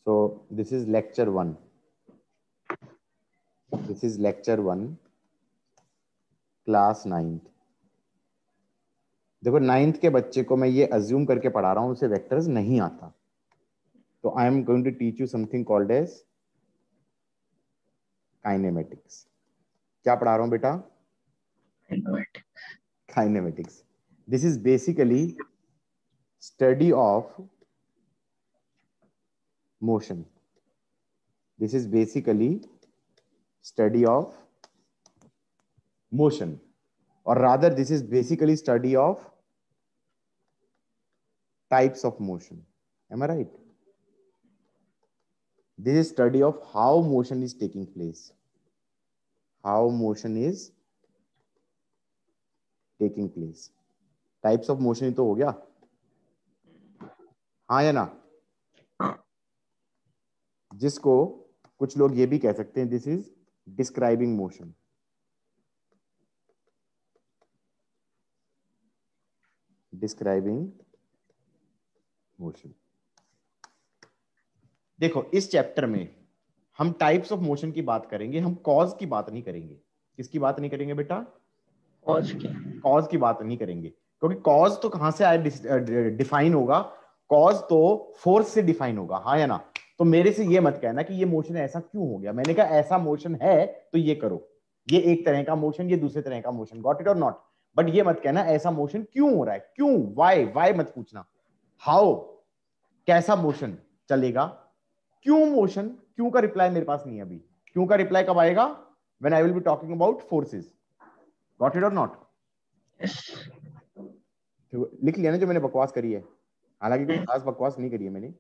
So this is lecture 1. This is lecture 1, class 9th. देखो 9th के बच्चे को मैं ये अज्यूम करके पढ़ा रहा हूँ, उसे वेक्टर्स नहीं आता. तो I am going to teach you something called as kinematics. क्या पढ़ा रहा हूँ बेटा? Kinematics. This is basically study of motion. This is basically study of motion, or rather this is basically study of types of motion. Am I right? This is study of how motion is taking place. How motion is taking place. Types of motion ही तो हो गया, हाँ या ना? जिसको कुछ लोग ये भी कह सकते हैं, this is describing motion. Describing motion. देखो इस चैप्टर में हम टाइप्स ऑफ मोशन की बात करेंगे, हम कॉज की बात नहीं करेंगे. किसकी बात नहीं करेंगे बेटा? कॉज की बात नहीं करेंगे, क्योंकि कॉज तो कहां से आए डिफाइन होगा? कॉज तो फोर्स से डिफाइन होगा, हाँ या ना? तो मेरे से ये मत कहना कि ये मोशन ऐसा क्यों हो गया. मैंने कहा ऐसा मोशन है तो ये करो. ये एक तरह का मोशन, ये दूसरे तरह का मोशन. गॉट इट और नॉट? बट ये मत कहना ऐसा मोशन क्यों हो रहा है. क्यों, वाई मत पूछना. हाउ, कैसा मोशन चलेगा. क्यों मोशन, क्यों का रिप्लाई मेरे पास नहीं है अभी. क्यों का रिप्लाई कब आएगा? When I will be talking about forces. Got it और नॉट? लिख लिया ना जो मैंने बकवास करी है. हालांकि कोई खास बकवास नहीं करी है मैंने.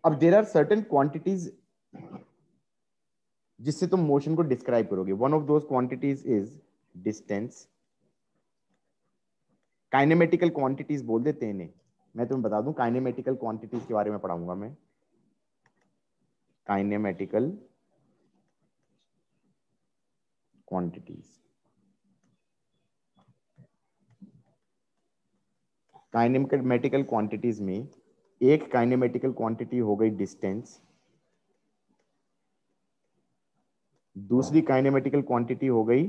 अब देयर आर सर्टेन क्वांटिटीज जिससे तुम मोशन को डिस्क्राइब करोगे. One of those quantities is distance. Kinematical quantities बोल देते हैं इन्हें. मैं तुम्हें बता दूं, काइनेमेटिकल क्वांटिटीज के बारे में पढ़ाऊंगा मैं. Kinematical quantities. काइनेमेटिकल क्वांटिटीज में एक काइनेमेटिकल क्वांटिटी हो गई डिस्टेंस. दूसरी काइनेमेटिकल क्वांटिटी हो गई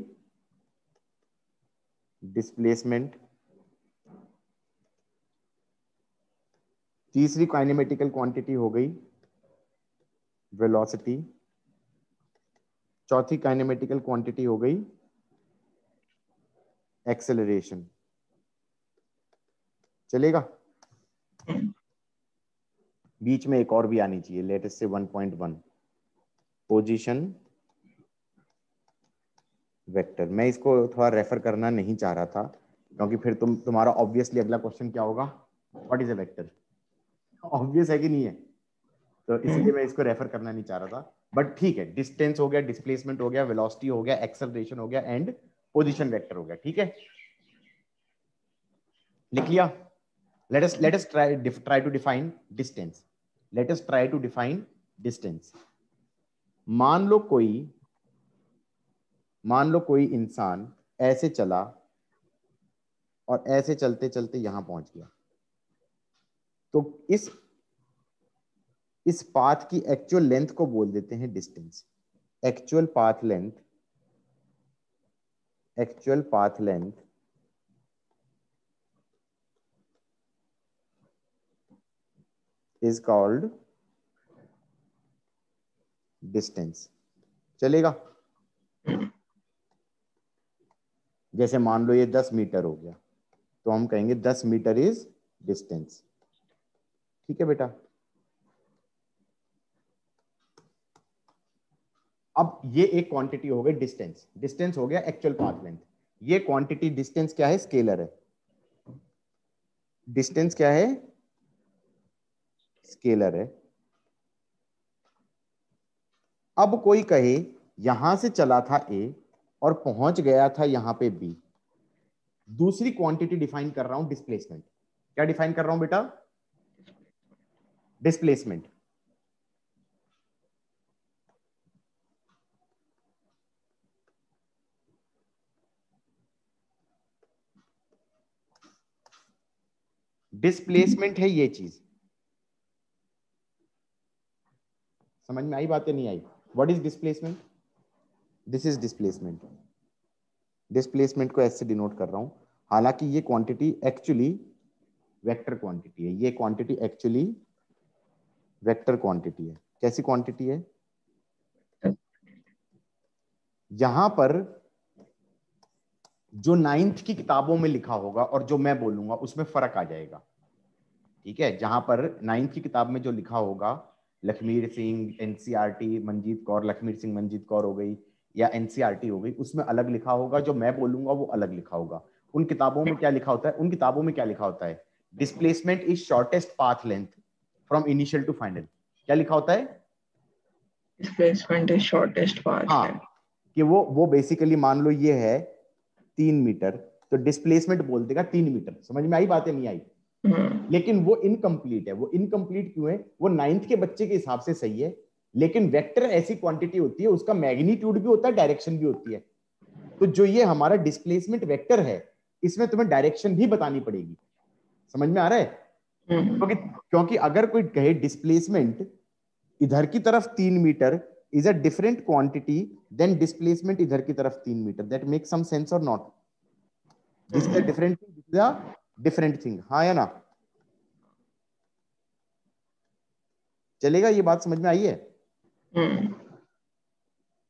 डिस्प्लेसमेंट. तीसरी काइनेमेटिकल क्वांटिटी हो गई वेलोसिटी. चौथी काइनेमेटिकल क्वांटिटी हो गई एक्सेलरेशन. चलेगा? बीच में एक और भी आनी चाहिए, लेटेस्ट से 1.1 पोजीशन वेक्टर. मैं इसको थोड़ा रेफर करना नहीं चाह रहा था, क्योंकि फिर तुम्हारा ऑब्वियसली अगला क्वेश्चन क्या होगा? What is a vector? Obvious है कि नहीं है? तो इसलिए मैं इसको रेफर करना नहीं चाह रहा था. बट ठीक है, डिस्टेंस हो गया, डिस्प्लेसमेंट हो गया, वेलोसिटी हो गया, एक्सेलरेशन हो गया, एंड पोजीशन वेक्टर हो गया. ठीक है, लिख लिया? let us try to define distance. Let us try to define distance. मान लो कोई इंसान ऐसे चला और ऐसे चलते चलते यहां पहुंच गया. तो इस पाथ की एक्चुअल लेंथ को बोल देते हैं distance. Actual path length is called distance. चलेगा? जैसे मान लो ये 10 मीटर हो गया, तो हम कहेंगे 10 मीटर इज डिस्टेंस. ठीक है बेटा? अब ये एक क्वांटिटी हो गई डिस्टेंस. डिस्टेंस हो गया एक्चुअल पाथ लेंथ. ये क्वांटिटी डिस्टेंस क्या है? स्केलर है. डिस्टेंस क्या है? स्केलर है. अब कोई कहे यहां से चला था ए और पहुंच गया था यहां पे बी. दूसरी क्वांटिटी डिफाइन कर रहा हूं, डिस्प्लेसमेंट. क्या डिफाइन कर रहा हूं बेटा? डिस्प्लेसमेंट. डिस्प्लेसमेंट है ये चीज. समझ में आई बात या नहीं आई? What is displacement? This is displacement. Displacement को ऐसे डिनोट कर रहा हूं, हालांकि ये क्वांटिटी एक्चुअली वेक्टर क्वांटिटी है। ये क्वांटिटी एक्चुअली वेक्टर क्वांटिटी है। कैसी क्वांटिटी है? यहां पर जो 9th की किताबों में लिखा होगा और जो मैं बोलूंगा उसमें फर्क आ जाएगा। ठीक है, जहां पर 9th की किताब में जो लिखा होगा, लखमीर सिंह, एनसीईआरटी, मंजीत कौर, लखमीर सिंह मंजीत कौर हो गई या एनसीईआरटी हो गई, उसमें अलग लिखा होगा, जो मैं बोलूंगा वो अलग लिखा होगा। उन किताबों में क्या लिखा होता है? उन किताबों में क्या लिखा होता है? Displacement is shortest path length from initial to final. क्या लिखा होता है? डिस्प्लेसमेंट इज शॉर्टेस्ट पाथ हाँ, लेंथ। कि वो बेसिकली मान लो ये है 3 मीटर, तो डिस्प्लेसमेंट बोल देगा 3 मीटर। समझ में आई बात है नहीं आई? लेकिन वो इनकम्प्लीट है। वो इनकम्प्लीट क्यों है? वो 9th के बच्चे के हिसाब से सही है, लेकिन वेक्टर ऐसी क्वांटिटी होती है, उसका मैग्नीट्यूड भी होता है, डायरेक्शन भी होती है। तो जो ये हमारा डिस्प्लेसमेंट वेक्टर है, इसमें तुम्हें डायरेक्शन भी बतानी पड़ेगी। समझ में आ रहा है? क्योंकि अगर कोई कहे डिस्प्लेसमेंट इधर की तरफ 3 metre is a different quantity than displacement इधर की तरफ 3 metre, that make some sense और not? This is a different thing, this is a different thing. हाँ या ना? चलेगा? ये बात समझ में आई है?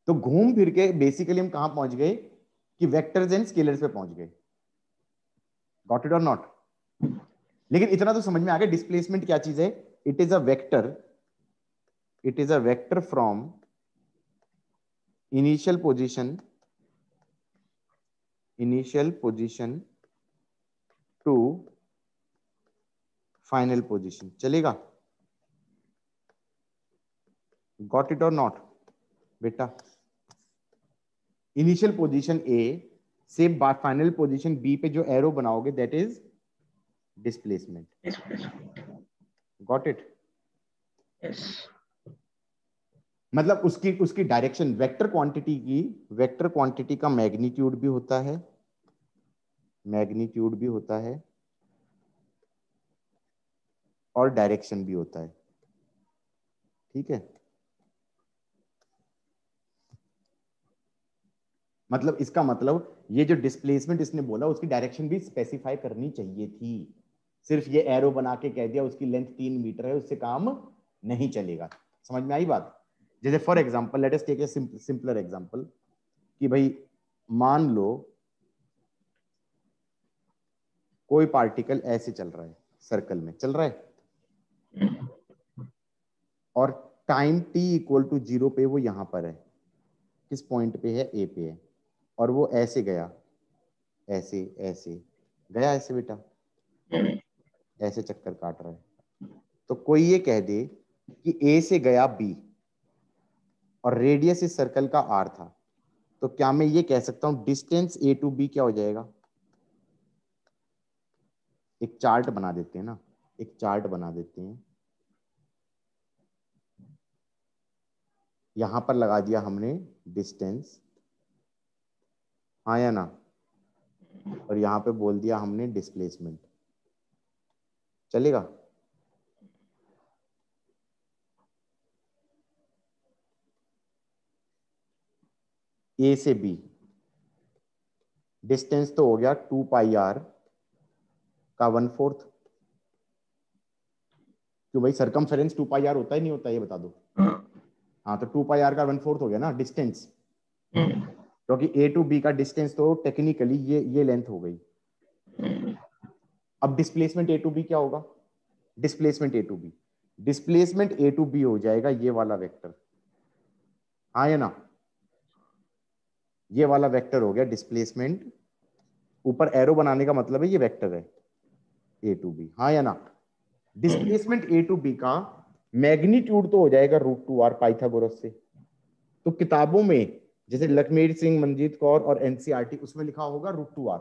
तो घूम फिर के बेसिकली हम कहां पहुंच गए? कि वेक्टर्स एंड स्केलर्स पे पहुंच गए। गॉट इट और नॉट? लेकिन इतना तो समझ में आ गया डिस्प्लेसमेंट क्या चीज है। It is a vector, it is a vector from initial position to final position. चलेगा? गॉट इट और नॉट बेटा? इनिशियल पोजीशन ए से फाइनल पोजीशन बी पे जो एरो बनाओगे that is displacement. Got it? Yes. मतलब उसकी उसकी डायरेक्शन, वेक्टर क्वांटिटी का मैग्नीट्यूड भी होता है, मैग्नीट्यूड भी होता है और डायरेक्शन भी होता है। ठीक है, मतलब इसका मतलब ये जो डिस्प्लेसमेंट इसने बोला उसकी डायरेक्शन भी स्पेसिफाई करनी चाहिए थी। सिर्फ ये एरो बना के कह दिया उसकी लेंथ 3 मीटर है, उससे काम नहीं चलेगा। समझ में आई बात? जैसे for example, let us take a simpler example कि भाई मान लो कोई पार्टिकल ऐसे चल रहा है, सर्कल में चल रहा है और टाइम t इक्वल टू 0 पे वो यहां पर है। किस पॉइंट पे है? ए पे है। और वो ऐसे गया, ऐसे ऐसे गया, ऐसे बेटा ऐसे चक्कर काट रहा है। तो कोई ये कह दे कि ए से गया बी और रेडियस इस सर्कल का आर था, तो क्या मैं ये कह सकता हूं डिस्टेंस ए टू बी क्या हो जाएगा? एक चार्ट बना देते हैं ना, एक चार्ट बना देते हैं। यहां पर लगा दिया हमने डिस्टेंस, हाँ या ना? और यहां पे बोल दिया हमने डिस्प्लेसमेंट। चलेगा? ए से बी डिस्टेंस तो हो गया 2 पाई आर का 1/4। क्यों भाई, सरकमफेरेंस 2 पाई आर होता ही नहीं होता? ये बता दो। हाँ, तो 2 पाई आर का 1/4 हो गया ना डिस्टेंस, क्योंकि ए टू बी का डिस्टेंस तो टेक्निकली ये लेंथ हो गई। अब डिस्प्लेसमेंट ए टू बी क्या होगा? डिस्प्लेसमेंट ए टू बी हो जाएगा ये वाला वेक्टर। हाँ या ना? ये वाला वेक्टर हो गया डिस्प्लेसमेंट। ऊपर एरो बनाने का मतलब है ये वेक्टर है ए टू बी। हाँ या ना? डिस्प्लेसमेंट ए टू बी का मैग्नीट्यूड तो हो जाएगा √2r पाइथागोरस से। तो किताबों में जैसे लखमीर सिंह, मंजीत कौर और एनसीईआरटी, उसमें लिखा होगा √2r।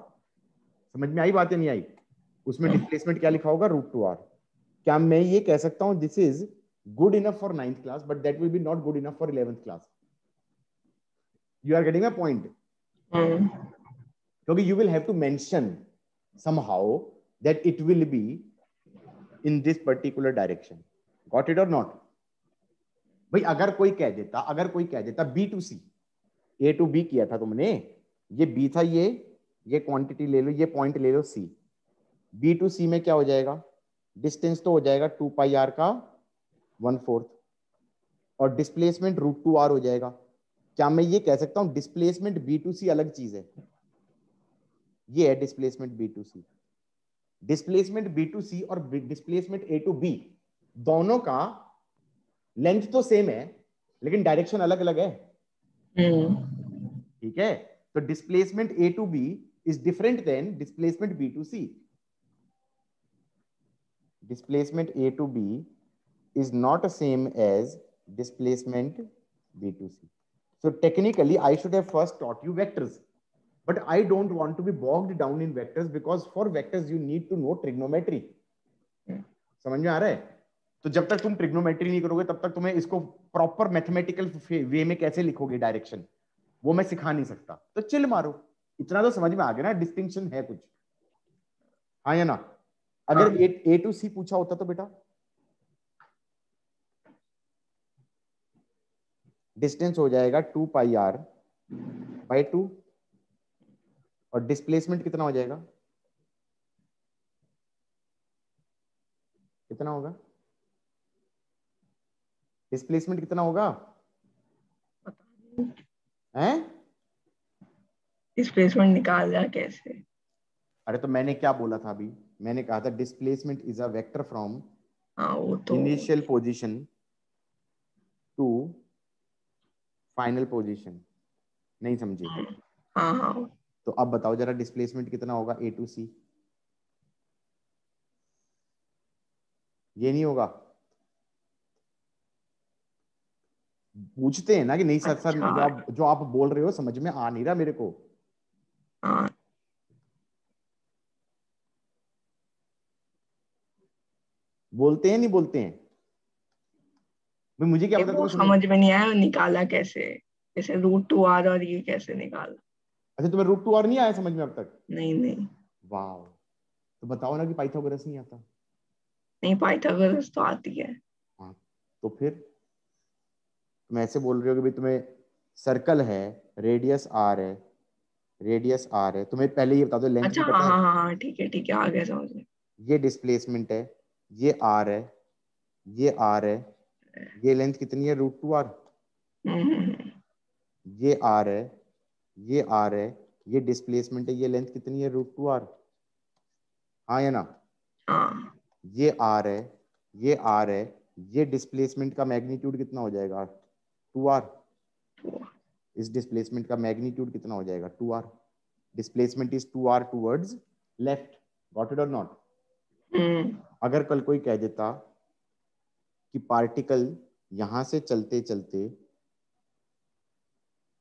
समझ में आई बात या नहीं आई? उसमें डिस्प्लेसमेंट क्या लिखा होगा? √2r। क्या मैं ये कह सकता हूं this is good enough for 9th class but that will be not good enough for 11th class? You are getting my point? क्योंकि you will have to mention somehow that it will be in this particular direction. Got it or not? भाई अगर कोई कह देता B to C, A to B किया था तुमने, ये बी था, ये क्वांटिटी ले लो, ये पॉइंट ले लो सी, बी टू सी में क्या हो जाएगा, डिस्टेंस तो हो जाएगा 2 पाई आर का 1/4 और डिस्प्लेसमेंट √2r हो जाएगा। क्या मैं ये कह सकता हूं डिस्प्लेसमेंट बी टू सी अलग चीज है? ये है displacement B to C. Displacement B to C और डिस्प्लेसमेंट ए टू बी, दोनों का लेंथ तो सेम है लेकिन डायरेक्शन अलग अलग है। ठीक है, तो displacement A to B is different than displacement B to C. Displacement A to B is not the same as displacement B to C. So technically, I should have first taught you vectors, but I don't want to be bogged down in vectors because for vectors you need to know trigonometry. समझ में आ रहा है? तो जब तक तुम trigonometry नहीं करोगे तब तक तुम्हें इसको प्रॉपर मैथमेटिकल वे में कैसे लिखोगे डायरेक्शन, वो मैं सिखा नहीं सकता। तो चिल मारो, इतना तो समझ में आ गया ना डिस्टिंक्शन है कुछ, हाँ या ना? अगर ए टू सी पूछा होता तो बेटा डिस्टेंस हो जाएगा 2 पाई r/2 और डिस्प्लेसमेंट कितना हो जाएगा, कितना होगा डिस्प्लेसमेंट, कितना होगा हैं? डिस्प्लेसमेंट निकालना कैसे? अरे तो मैंने क्या बोला था अभी, मैंने कहा था displacement is a vector from वो तो initial position to final position. नहीं समझे? हाँ। तो अब बताओ जरा डिस्प्लेसमेंट कितना होगा ए टू सी? ये नहीं होगा? पूछते हैं ना कि नहीं सर, सर अच्छा। जो आप बोल रहे हो समझ में आ नहीं रहा मेरे को। हाँ, बोलते हैं नहीं बोलते हैं? भाई मुझे क्या पता वो तुम्हें समझ। समझ में नहीं आया, निकाला कैसे? जैसे √2r और ये कैसे निकाला? अच्छा तुम्हें √2r नहीं आया समझ में अब तक? नहीं नहीं। वाह, तो बताओ ना कि पाइथागोरस नहीं आता। नहीं, पाइथागोरस तो आती है। हाँ, तो फिर तुम ऐसे बोल रहे हो कि भाई तुम्हें सर्कल है, रेडियस आर है, रेडियस आर है, तुम्हें पहले ये बता दो लेंथ अच्छा, भी हाँ पता है, हाँ हाँ हाँ, ठीक है, आ गया समझ में। ये डिस्प्लेसमेंट है, ये आर है, ये आर है, ये लेंथ कितनी है √2r, हम्म। ये आर है, ये आर है, ये डिस्प्लेसमेंट है, ये लेंथ कितनी है √2r, हाँ या ना? हाँ। ये आर है, ये आर है, ये डिस्प्लेसमेंट का मैग्नीट्यूड कितना हो जाएगा 2r, इस डिस्प्लेसमेंट का मैग्नीट्यूड कितना हो जाएगा 2r, displacement is 2r towards left, got it और नॉट? अगर कल कोई कह देता कि पार्टिकल यहां से चलते चलते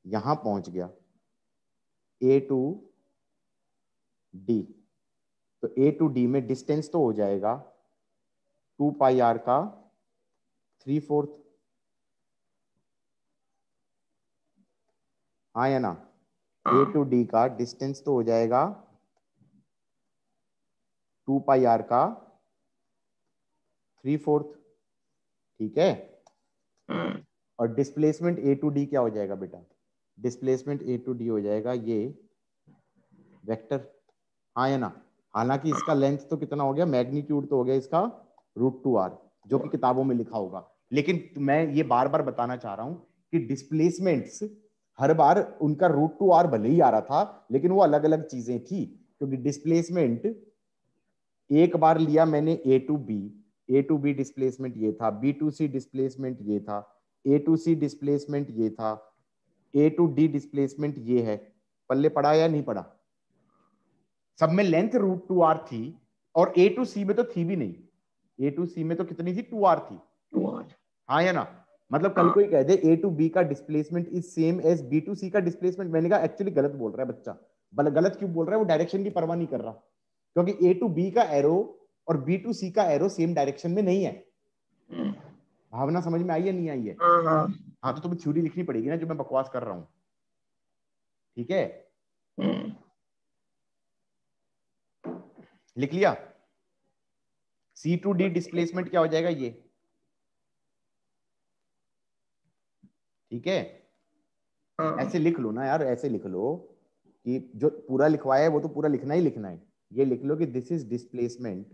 यहां पहुंच गया ए टू डी, तो ए टू डी में डिस्टेंस तो हो जाएगा 2 पाई r का 3/4, हाँ या ना? ए हाँ टू डी का डिस्टेंस तो हो जाएगा 2 पाई r का 3/4, ठीक है? और डिस्प्लेसमेंट ए टू डी क्या हो जाएगा बेटा, डिस्प्लेसमेंट ए टू डी हो जाएगा ये वेक्टर, हाँ या ना? हालांकि इसका लेंथ तो कितना हो गया, मैग्नीट्यूड तो हो गया इसका √2r, जो कि किताबों में लिखा होगा, लेकिन मैं ये बार बार बताना चाह रहा हूं कि डिस्प्लेसमेंट्स हर बार उनका √2r भले ही आ रहा था लेकिन वो अलग अलग चीजें थी, क्योंकि डिस्प्लेसमेंट एक बार लिया मैंने ए टू बी डिस्प्लेसमेंट ये था, बी टू सी डिस्प्लेसमेंट ये था, ए टू सी डिस्प्लेसमेंट ये था, ए टू डी डिस्प्लेसमेंट ये है, पल्ले पड़ा या नहीं पड़ा? सब में लेंथ √2r थी और ए टू सी में तो थी भी नहीं, ए टू सी में तो कितनी थी 2r थी, 2r। हाँ या ना? मतलब कल कोई कह दे ए टू बी का displacement is same as B to C का डिस्प्लेसमेंट, मैंने कहा एक्चुअली गलत बोल रहा है बच्चा। गलत क्यों बोल रहा है? वो डायरेक्शन की परवाह नहीं कर रहा, क्योंकि ए टू बी का एरो और बी टू सी का एरो सेम डायरेक्शन में नहीं है। भावना समझ में आई है नहीं आई है? हाँ हाँ। हाँ, तो तुम्हें थ्योरी लिखनी पड़ेगी ना जो मैं बकवास कर रहा हूँ, ठीक है? लिख लिया? सी टू डी डिस्प्लेसमेंट क्या हो जाएगा, ये ठीक है, हाँ ऐसे लिख लो ना यार, ऐसे लिख लो कि जो पूरा लिखवाया है वो तो पूरा लिखना ही लिखना है। ये लिख लो कि this is displacement,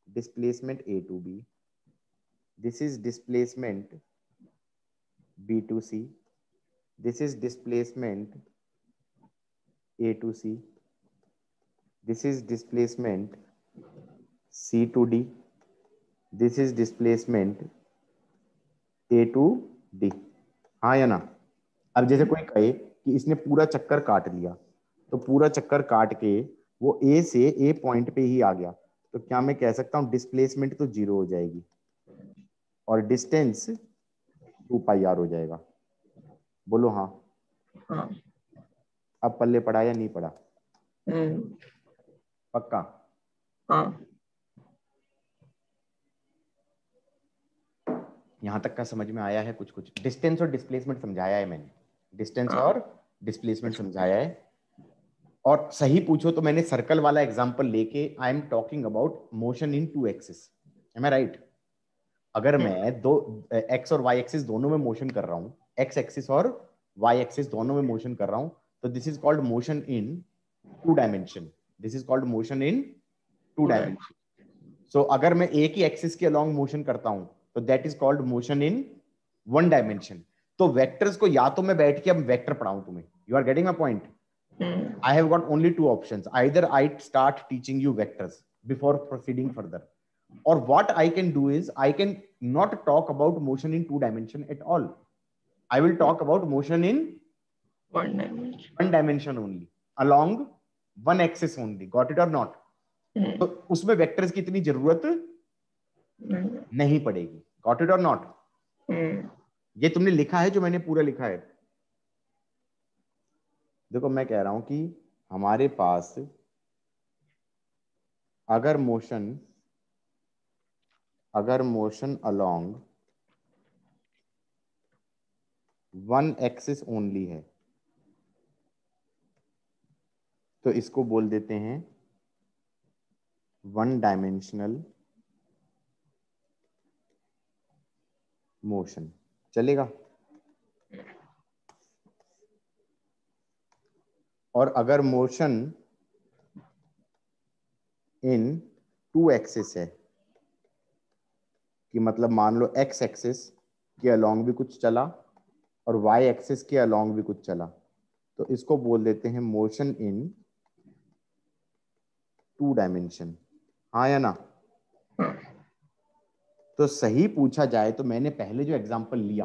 displacement A to B, this is displacement B to C, this is displacement A to C, this is displacement C to D, this is displacement A to D. हाँ या ना? अब जैसे कोई कहे कि इसने पूरा चक्कर काट लिया, तो पूरा चक्कर काट के वो ए से ए पॉइंट पे ही आ गया, तो क्या मैं कह सकता हूँ डिस्प्लेसमेंट तो 0 हो जाएगी और डिस्टेंस 2πr हो जाएगा? बोलो हाँ। हाँ। अब पल्ले पड़ा या नहीं पड़ा? पक्का? हाँ। यहां तक का समझ में आया है? कुछ कुछ डिस्टेंस और डिस्प्लेसमेंट समझाया है मैंने, डिस्टेंस हाँ। और डिस्प्लेसमेंट समझाया है। और सही पूछो तो मैंने सर्कल वाला एग्जांपल लेके I am talking about motion in 2 axis. Am I right? अगर मैं दो एक्स और वाई एक्सिस दोनों में मोशन कर रहा हूं, एक्स एक्सिस और वाई एक्सिस दोनों में मोशन कर रहा हूं, तो this is called motion in 2 dimension. This is called motion in 2 dimension. So अगर मैं एक ही एक्सिस के अलोंग मोशन करता हूं तो that is called motion in 1 dimension. तो वेक्टर्स को या तो मैं बैठ के अब वेक्टर पढ़ाऊं तुम्हें, you are getting my point? I have got only 2 options. Either I start teaching you vectors before proceeding further, or what I can do is I can not talk about motion in 2 dimension at all. I will talk about motion in 1 dimension. 1 dimension only, along 1 axis only. Got it or not? तो उसमें vectors की इतनी जरूरत नहीं पड़ेगी। Got it or not? ये तुमने लिखा है जो मैंने पूरा लिखा है? देखो मैं कह रहा हूं कि हमारे पास अगर मोशन अलोंग 1 एक्सिस ओनली है तो इसको बोल देते हैं 1 डायमेंशनल मोशन। चलेगा? और अगर मोशन इन 2 एक्सिस है, कि मतलब मान लो एक्स एक्सिस के अलोंग भी कुछ चला और वाई एक्सिस के अलोंग भी कुछ चला, तो इसको बोल देते हैं मोशन इन 2 डायमेंशन। हाँ या ना? तो सही पूछा जाए तो मैंने पहले जो एग्जांपल लिया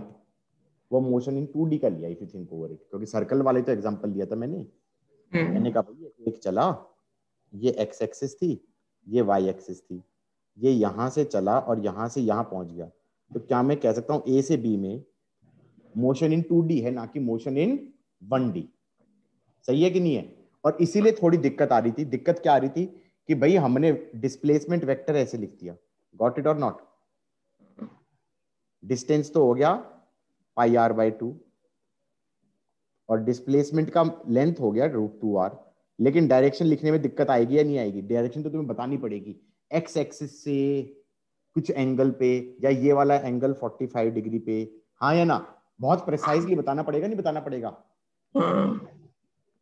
वो मोशन इन 2D का लिया, if you think over it, क्योंकि सर्कल वाले तो एग्जांपल लिया था मैंने कहा भाई एक चला, ये एक्स एक्सिस थी, ये वाई एक्सिस थी, ये यहां से चला और यहां से यहां पहुंच गया, तो क्या मैं कह सकता हूं ए से बी में मोशन इन 2D है, ना कि मोशन इन 1D? सही है कि नहीं है? और इसीलिए थोड़ी दिक्कत आ रही थी। दिक्कत क्या आ रही थी कि भाई हमने डिस्प्लेसमेंट वेक्टर ऐसे लिख दिया। गॉट इट और नॉट? डिस्टेंस तो हो गया πr/2 और डिस्प्लेसमेंट का लेंथ हो गया √2r, लेकिन डायरेक्शन लिखने में दिक्कत आएगी या नहीं आएगी? डायरेक्शन तो तुम्हें बतानी पड़ेगी। एक्स एक्सिस से कुछ एंगल पे, या ये वाला एंगल 45 डिग्री पे, हाँ या ना? बहुत प्रिसाइजली बताना पड़ेगा, नहीं बताना पड़ेगा?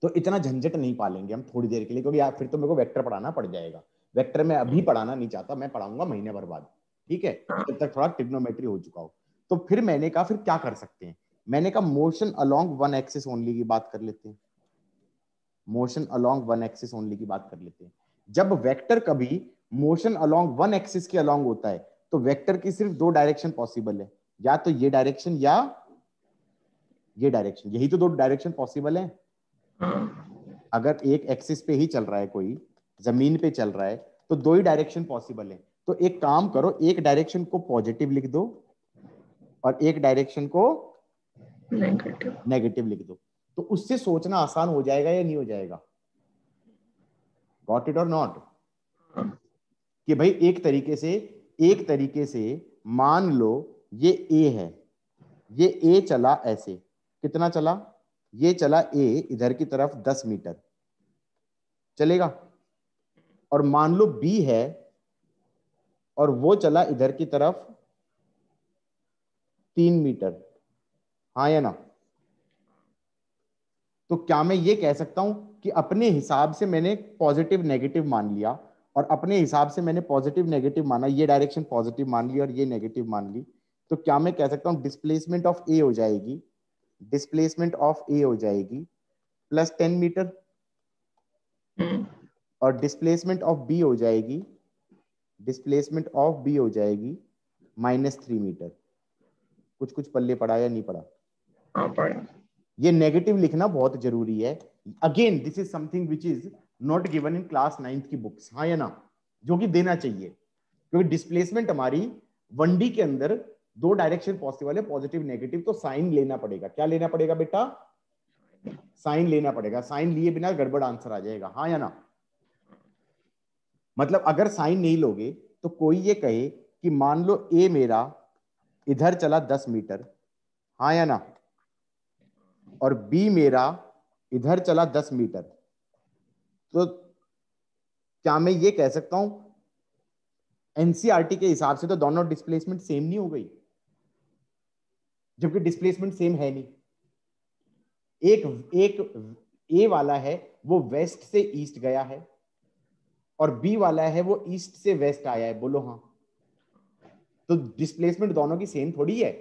तो इतना झंझट नहीं पालेंगे हम थोड़ी देर के लिए, क्योंकि फिर तो मेरे को वेक्टर पढ़ाना पड़ जाएगा। वेक्टर मैं अभी पढ़ाना नहीं चाहता, मैं पढ़ाऊंगा महीने भर बाद, ठीक है, जब तक थोड़ा ट्रिग्नोमेट्री हो चुका हो। तो फिर मैंने कहा फिर क्या कर सकते हैं? मैंने कहा मोशन अलोंग 1 एक्सिस ओनली की बात कर लेते हैं। मोशन अलोंग 1 एक्सिस ओनली की बात कर लेते हैं। जब वेक्टर कभी मोशन अलोंग 1 एक्सिस के अलोंग होता है तो वेक्टर की सिर्फ 2 डायरेक्शन पॉसिबल है, या तो ये डायरेक्शन या ये डायरेक्शन। यही तो 2 डायरेक्शन पॉसिबल है। अगर एक एक्सिस पे ही चल रहा है, कोई जमीन पे चल रहा है, तो 2 ही डायरेक्शन पॉसिबल है। तो एक काम करो, एक डायरेक्शन को पॉजिटिव लिख दो और एक डायरेक्शन को नेगेटिव लिख दो, तो उससे सोचना आसान हो जाएगा या नहीं हो जाएगा? गॉट इट और नॉट? कि भाई एक तरीके से मान लो ये ए है, ये ए चला ऐसे, कितना चला? ये चला ए इधर की तरफ 10 मीटर, चलेगा? और मान लो बी है और वो चला इधर की तरफ 3 मीटर, हाँ या ना? तो क्या मैं ये कह सकता हूं कि अपने हिसाब से मैंने पॉजिटिव नेगेटिव मान लिया, और अपने हिसाब से मैंने पॉजिटिव नेगेटिव माना, ये डायरेक्शन पॉजिटिव मान ली और ये नेगेटिव मान ली, तो क्या मैं कह सकता हूं डिस्प्लेसमेंट ऑफ ए हो जाएगी, डिस्प्लेसमेंट ऑफ ए हो जाएगी +10 मीटर, और डिस्प्लेसमेंट ऑफ बी हो जाएगी, डिस्प्लेसमेंट ऑफ बी हो जाएगी -3 मीटर। कुछ कुछ पल्ले पड़ा या नहीं पड़ा? हाँ पढ़ा। ये नेगेटिव लिखना बहुत जरूरी है। Again this is something which is not given in class 9th की बुक्स, हाँ या ना? जो कि देना चाहिए, क्योंकि डिस्प्लेसमेंट हमारी 1D के अंदर दो डायरेक्शन पॉसिबल है, पॉजिटिव नेगेटिव, तो साइन लेना पड़ेगा। क्या लेना पड़ेगा बेटा? साइन लेना पड़ेगा। साइन लिए बिना गड़बड़ आंसर आ जाएगा, हाँ या ना? मतलब अगर साइन नहीं लोगे तो कोई ये कहे कि मान लो ए मेरा इधर चला 10 मीटर, हाँ या ना, और बी मेरा इधर चला 10 मीटर, तो क्या मैं ये कह सकता हूं एनसीईआरटी के हिसाब से तो दोनों डिस्प्लेसमेंट सेम नहीं हो गई? जबकि डिस्प्लेसमेंट सेम है नहीं। एक एक ए वाला है वो वेस्ट से ईस्ट गया है, और बी वाला है वो ईस्ट से वेस्ट आया है। बोलो हाँ? तो डिस्प्लेसमेंट दोनों की सेम थोड़ी है।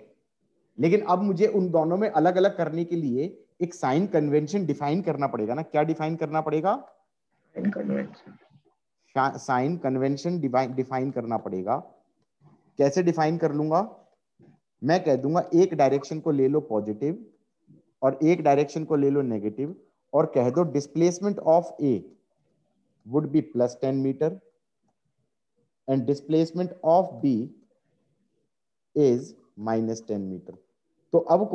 लेकिन अब मुझे उन दोनों में अलग अलग करने के लिए एक साइन कन्वेंशन डिफाइन करना पड़ेगा ना। क्या डिफाइन करना पड़ेगा? साइन कन्वेंशन डिफाइन करना पड़ेगा। कैसे डिफाइन कर लूंगा? मैं कह दूंगा एक डायरेक्शन को ले लो पॉजिटिव और एक डायरेक्शन को ले लो नेगेटिव, और कह दो displacement of A would be +10 metre and displacement of B is -10 metre. तो अब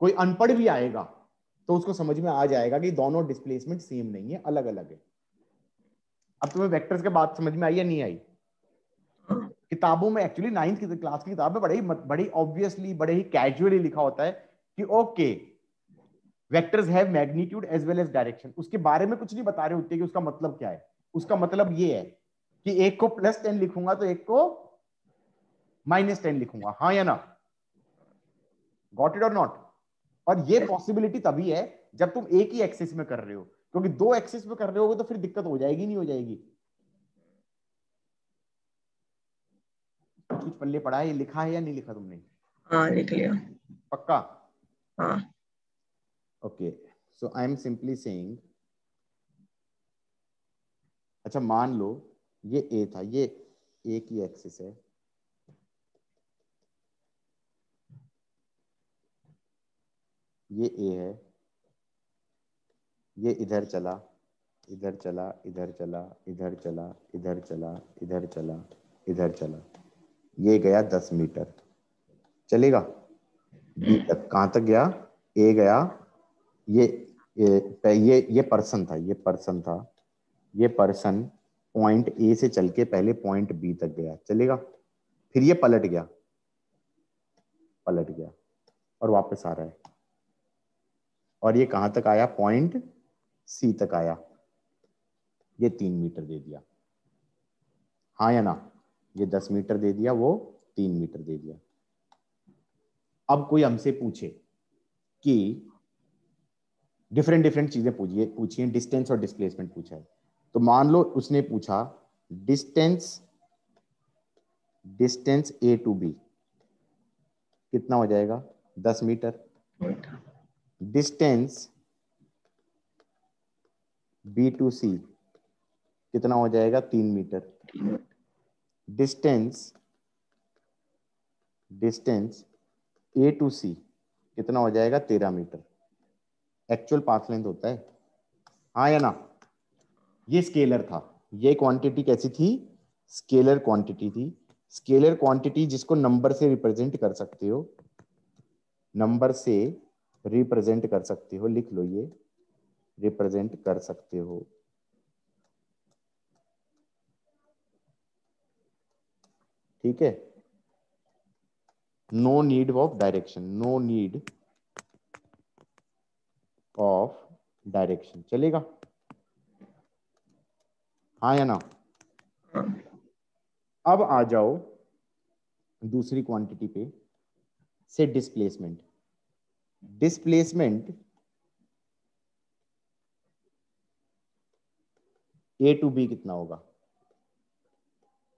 कोई अनपढ़ भी आएगा तो उसको समझ में आ जाएगा कि दोनों डिस्प्लेसमेंट सेम नहीं है, अलग अलग है। अब तुम्हें वेक्टर्स के बात समझ में आई या नहीं आई? किताबों में एक्चुअली 9th की क्लास की किताब में बड़े ऑब्वियसली बड़े ही कैजुअली लिखा होता है कि okay vectors have magnitude as well as direction. उसके बारे में कुछ नहीं बता रहे होते कि उसका मतलब क्या है। उसका मतलब ये है कि एक को +10 लिखूंगा तो एक को -10 लिखूंगा, हाँ या ना? गॉट इट और नॉट? और ये पॉसिबिलिटी तभी है जब तुम एक ही एक्सिस में कर रहे हो, क्योंकि दो एक्सिस में कर रहे होगे तो फिर दिक्कत हो जाएगी, नहीं हो जाएगी? कुछ कुछ पल्ले पड़ा है, ये लिखा है या नहीं लिखा तुमने? हाँ लिख लिया। पक्का? हाँ। Okay, so I am simply saying, अच्छा मान लो ये ए था, ये ए की एक्सिस है, ये ए है, ये इधर चला, इधर चला, इधर चला, इधर चला, इधर चला, इधर चला, इधर चला, ये गया 10 मीटर। चलेगा? बी तक कहाँ तक गया? ए गया, ये ये पर्सन था, ये पर्सन था, ये पर्सन पॉइंट ए से चल के पहले पॉइंट बी तक गया। चलेगा? फिर ये पलट गया, पलट गया और वापस आ रहा है, और ये कहाँ तक आया? पॉइंट सी तक आया। ये 3 मीटर दे दिया, हाँ या ना? ये 10 मीटर दे दिया, वो 3 मीटर दे दिया। अब कोई हमसे पूछे कि डिफरेंट डिफरेंट चीजें पूछिए पूछिए डिस्टेंस और डिस्प्लेसमेंट पूछा है, तो मान लो उसने पूछा distance, distance A to B कितना हो जाएगा? 10 मीटर। डिस्टेंस बी टू सी कितना हो जाएगा? 3 metre. Distance, distance A to सी कितना हो जाएगा? 13 मीटर। एक्चुअल पाथ लेंथ होता है, हाँ या ना? ये स्केलर था, ये क्वांटिटी कैसी थी? स्केलर क्वांटिटी थी। स्केलर क्वांटिटी जिसको नंबर से रिप्रेजेंट कर सकते हो, नंबर से रिप्रेजेंट कर सकते हो, लिख लो ये, रिप्रेजेंट कर सकते हो। ठीक है? No need of direction, no need of direction. चलेगा? हाँ या ना? अब आ जाओ दूसरी क्वांटिटी पे, say displacement, displacement A to B कितना होगा?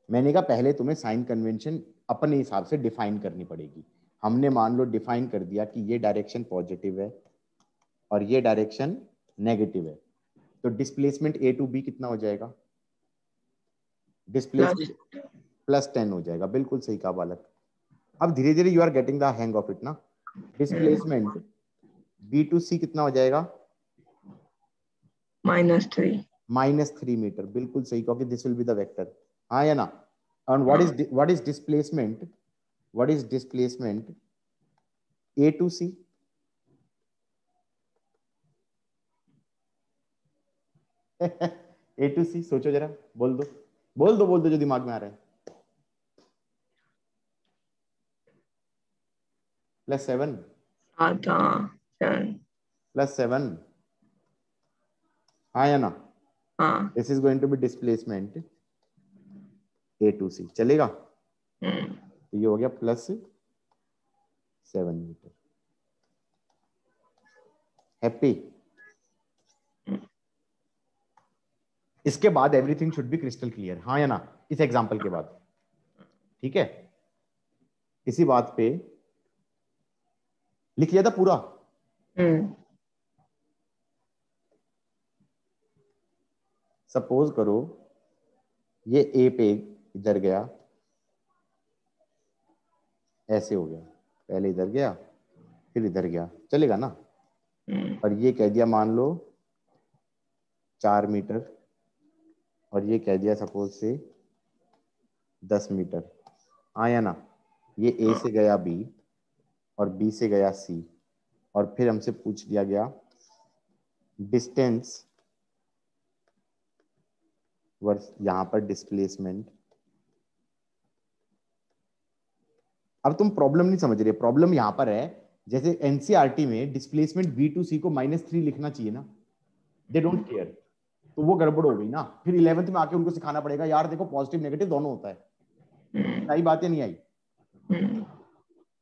मैंने कहा पहले तुम्हें साइन कन्वेंशन अपने हिसाब से डिफाइन करनी पड़ेगी। हमने मान लो डिफाइन कर दिया कि ये डायरेक्शन पॉजिटिव है और ये डायरेक्शन नेगेटिव है, तो डिस्प्लेसमेंट ए टू बी कितना हो जाएगा? डिस्प्लेसमेंट +10 हो जाएगा। बिल्कुल सही कहा बालक। अब धीरे धीरे you are getting the hang of it ना। डिस्प्लेसमेंट बी टू सी कितना हो जाएगा? -3 -3 मीटर। बिल्कुल सही कहा कि this will be the vector, हाँ या ना? and what is displacement, what is displacement a to c? a to c सोचो जरा, बोल दो बोल दो बोल दो जो दिमाग में आ रहा है। +7 +7, हाँ या ना? हाँ। This is going to be displacement a to c, चलेगा? तो ये हो गया +7 मीटर। हैप्पी? इसके बाद everything should be crystal clear, हाँ या ना? इस एग्जांपल के बाद, ठीक है? इसी बात पे लिख लिया था पूरा। सपोज करो ये ए पे इधर गया, ऐसे हो गया, पहले इधर गया फिर इधर गया, चलेगा ना? और ये कह दिया मान लो 4 मीटर, और ये कह दिया सपोज से 10 मीटर, हाँ या ना? ये ए से गया बी और बी से गया सी, और फिर हमसे पूछ लिया गया डिस्टेंस वर्स यहां पर डिस्प्लेसमेंट। अब तुम प्रॉब्लम नहीं समझ रहे, प्रॉब्लम यहां पर है जैसे एनसीईआरटी में डिस्प्लेसमेंट बी टू सी को -3 लिखना चाहिए ना, दे डोंट केयर, तो वो गड़बड़ हो गई ना। फिर 11th में आके उनको सिखाना पड़ेगा यार देखो पॉजिटिव नेगेटिव दोनों होता है। सही बात है नहीं आई?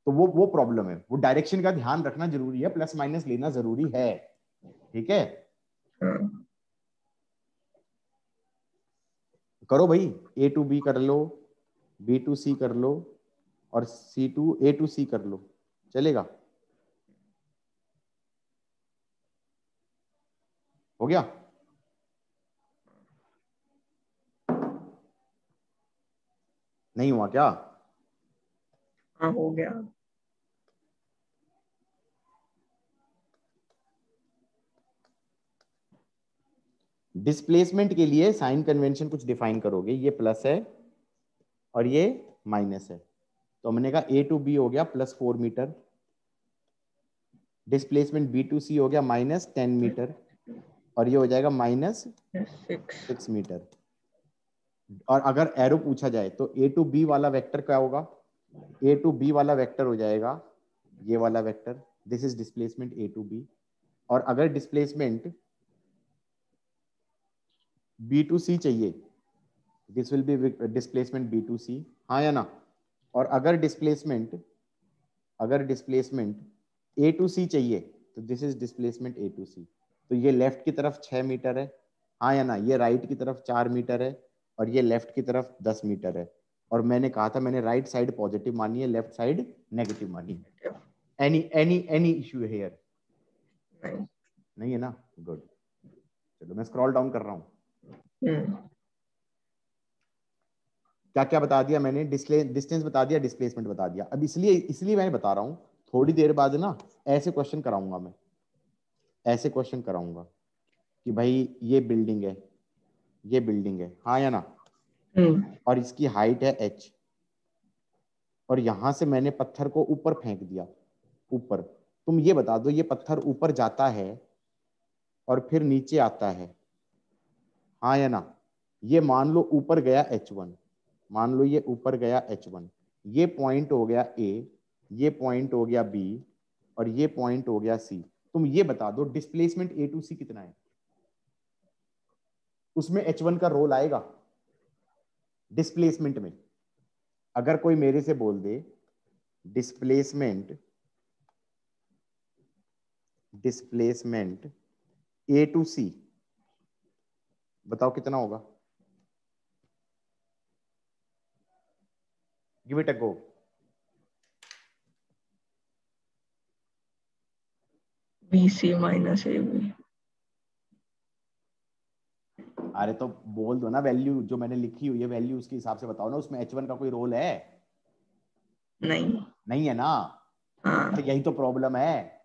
तो वो प्रॉब्लम है, वो डायरेक्शन का ध्यान रखना जरूरी है, प्लस माइनस लेना जरूरी है, ठीक है? करो भाई, ए टू बी कर लो, बी टू सी कर लो, और सी टू ए टू सी कर लो, चलेगा? हो गया? नहीं हुआ क्या? हाँ हो गया। डिस्प्लेसमेंट के लिए साइन कन्वेंशन कुछ डिफाइन करोगे, ये प्लस है और ये माइनस है, तो हमने कहा ए टू बी हो गया +4 मीटर, डिस्प्लेसमेंट बी टू सी हो गया -10 मीटर, और ये हो जाएगा -6 मीटर। और अगर एरो पूछा जाए तो ए टू बी वाला वेक्टर क्या होगा? ए टू बी वाला वेक्टर हो जाएगा ये वाला vector, this is displacement A to B. और अगर डिस्प्लेसमेंट बी टू सी चाहिए, this will be displacement B to C, हाँ या ना? और अगर डिस्प्लेसमेंट ए टू सी चाहिए तो this is displacement A to C. तो ये लेफ्ट की तरफ 6 मीटर है, हाँ या ना? ये राइट की तरफ 4 मीटर है, और ये लेफ्ट की तरफ 10 मीटर है। और मैंने कहा था मैंने राइट साइड पॉजिटिव मानी है, लेफ्ट साइड नेगेटिव मानी है। एनी इश्यू है हियर? नहीं है ना? गुड। चलो मैं स्क्रॉल डाउन कर रहा हूँ। क्या क्या बता दिया मैंने? डिस्टेंस बता दिया, डिस्प्लेसमेंट बता दिया। अब इसलिए मैं बता रहा हूँ थोड़ी देर बाद ना ऐसे क्वेश्चन कराऊंगा मैं, ऐसे क्वेश्चन कराऊंगा कि भाई ये बिल्डिंग है, ये बिल्डिंग है, हाँ या ना? और इसकी हाइट है h, और यहां से मैंने पत्थर को ऊपर फेंक दिया, ऊपर। तुम ये बता दो ये पत्थर ऊपर जाता है और फिर नीचे आता है, हाँ या ना? ये मान लो ऊपर गया h1, मान लो ये ऊपर गया h1, ये पॉइंट हो गया A, ये पॉइंट हो गया B, और ये पॉइंट हो गया C। तुम ये बता दो डिस्प्लेसमेंट A टू C कितना है? उसमें h1 का रोल आएगा डिस्प्लेसमेंट में। अगर कोई मेरे से बोल दे डिस्प्लेसमेंट ए टू सी, बताओ कितना होगा? Give it a go. BC minus AB। अरे तो बोल दो ना वैल्यू, जो मैंने लिखी हुई है वैल्यू उसके हिसाब से बताओ ना, उसमें H1 का कोई रोल है? नहीं। नहीं है ना? हाँ। तो यही तो प्रॉब्लम है,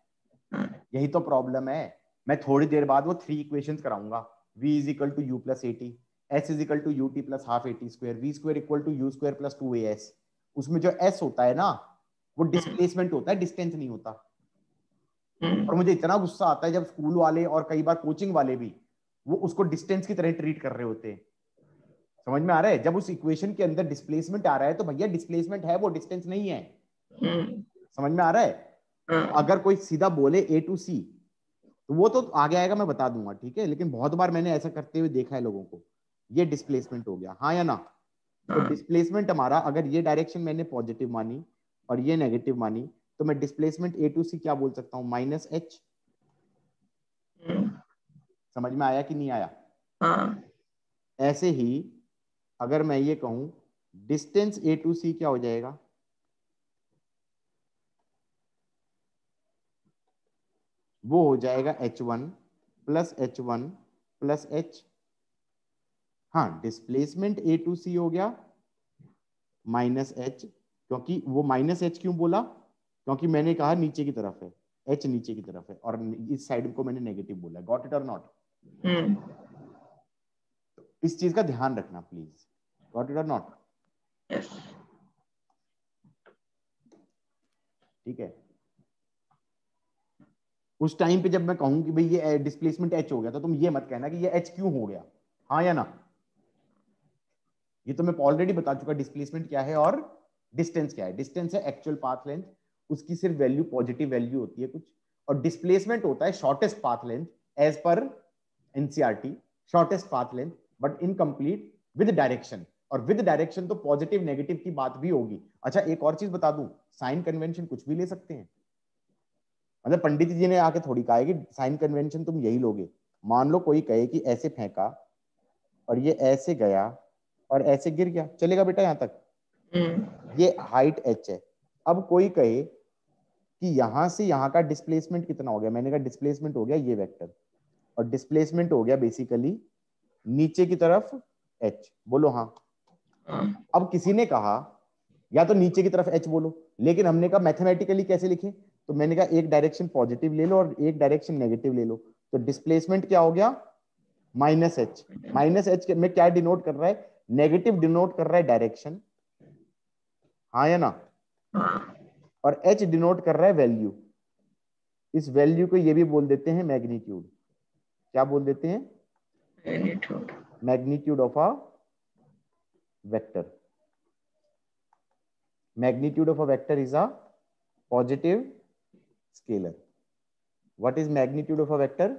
हाँ। यही तो प्रॉब्लम है। मैं थोड़ी देर बाद वो 3 इक्वेशंस कराऊंगा। v is equal to u plus a t, s is equal to u t plus half a t square, v square equal to u square plus 2as। उसमें जो s होता है ना, वो डिस्प्लेसमेंट होता है, डिस्टेंस नहीं होता। और मुझे इतना गुस्सा आता है जब स्कूल वाले और कई बार कोचिंग वाले भी वो उसको डिस्टेंस की तरह ट्रीट कर रहे होते हैं। समझ में आ रहा है? जब उस इक्वेशन के अंदर डिस्प्लेसमेंट आ रहा है तो भैया डिस्प्लेसमेंट है, वो डिस्टेंस नहीं है। समझ में आ रहा है? तो अगर कोई सीधा बोले ए टू सी तो वो तो आगे आएगा, मैं बता दूंगा, ठीक है? लेकिन बहुत बार मैंने ऐसा करते हुए देखा है लोगों को। ये डिस्प्लेसमेंट हो गया, हाँ या ना? तो डिस्प्लेसमेंट हमारा, अगर ये डायरेक्शन मैंने पॉजिटिव मानी और ये नेगेटिव मानी, तो मैं डिस्प्लेसमेंट ए टू सी क्या बोल सकता हूँ? Minus H. समझ में आया कि नहीं आया? हाँ। ऐसे ही अगर मैं ये कहूं डिस्टेंस ए टू सी क्या हो जाएगा? वो हो जाएगा h1 plus h1 plus h। हाँ, डिस्प्लेसमेंट ए टू सी हो गया माइनस एच, क्योंकि वो माइनस एच क्यों बोला? क्योंकि मैंने कहा नीचे की तरफ है, एच नीचे की तरफ है और इस साइड को मैंने नेगेटिव बोला। गॉट इट और नॉट? इस चीज का ध्यान रखना प्लीज। गॉट इट और नॉट? यस। ठीक है। उस टाइम पे जब मैं कहूं कि भाई ये डिस्प्लेसमेंट एच हो गया, तो तुम ये मत कहना कि ये एच क्यों हो गया, हाँ या ना? ये तो मैं ऑलरेडी बता चुका डिस्प्लेसमेंट क्या है और डिस्टेंस क्या है। डिस्टेंस है एक्चुअल पाथ लेंथ, उसकी सिर्फ वैल्यू पॉजिटिव वैल्यू होती है कुछ, और डिस्प्लेसमेंट होता है शॉर्टेस्ट पाथ लेंथ एज पर NCERT, shortest path length but incomplete with direction. और विद डायरेक्शन तो पॉजिटिव नेगेटिव की बात भी होगी। अच्छा एक और चीज बता दूं, साइन कन्वेंशन कुछ भी ले सकते हैं। मतलब पंडित जी ने आके थोड़ी कहा है कि साइन कन्वेंशन तुम यही लोगे। मान लो कोई कहे कि ऐसे फेंका और ये ऐसे गया और ऐसे गिर गया, चलेगा बेटा यहां तक? ये हाइट h है। अब कोई कहे कि यहां से यहां का डिस्प्लेसमेंट कितना हो गया, मैंने कहा डिस्प्लेसमेंट हो गया ये वेक्टर, और डिस्प्लेसमेंट हो गया बेसिकली नीचे की तरफ h। बोलो हाँ। अब किसी ने कहा या तो नीचे की तरफ h बोलो, लेकिन हमने कहा मैथमेटिकली कैसे लिखें? तो मैंने कहा एक डायरेक्शन पॉजिटिव ले लो और एक डायरेक्शन नेगेटिव ले लो। तो डिस्प्लेसमेंट क्या हो गया? Minus H. माइनस एच में क्या डिनोट कर रहा है? नेगेटिव डिनोट कर रहा है डायरेक्शन, हाँ या ना? और एच डिनोट कर रहा है वैल्यू। इस वैल्यू को ये भी बोल देते हैं मैग्नीट्यूड। क्या बोल देते हैं? Magnitude. Magnitude of a vector. Magnitude of a vector is a positive scalar. What is magnitude of a vector?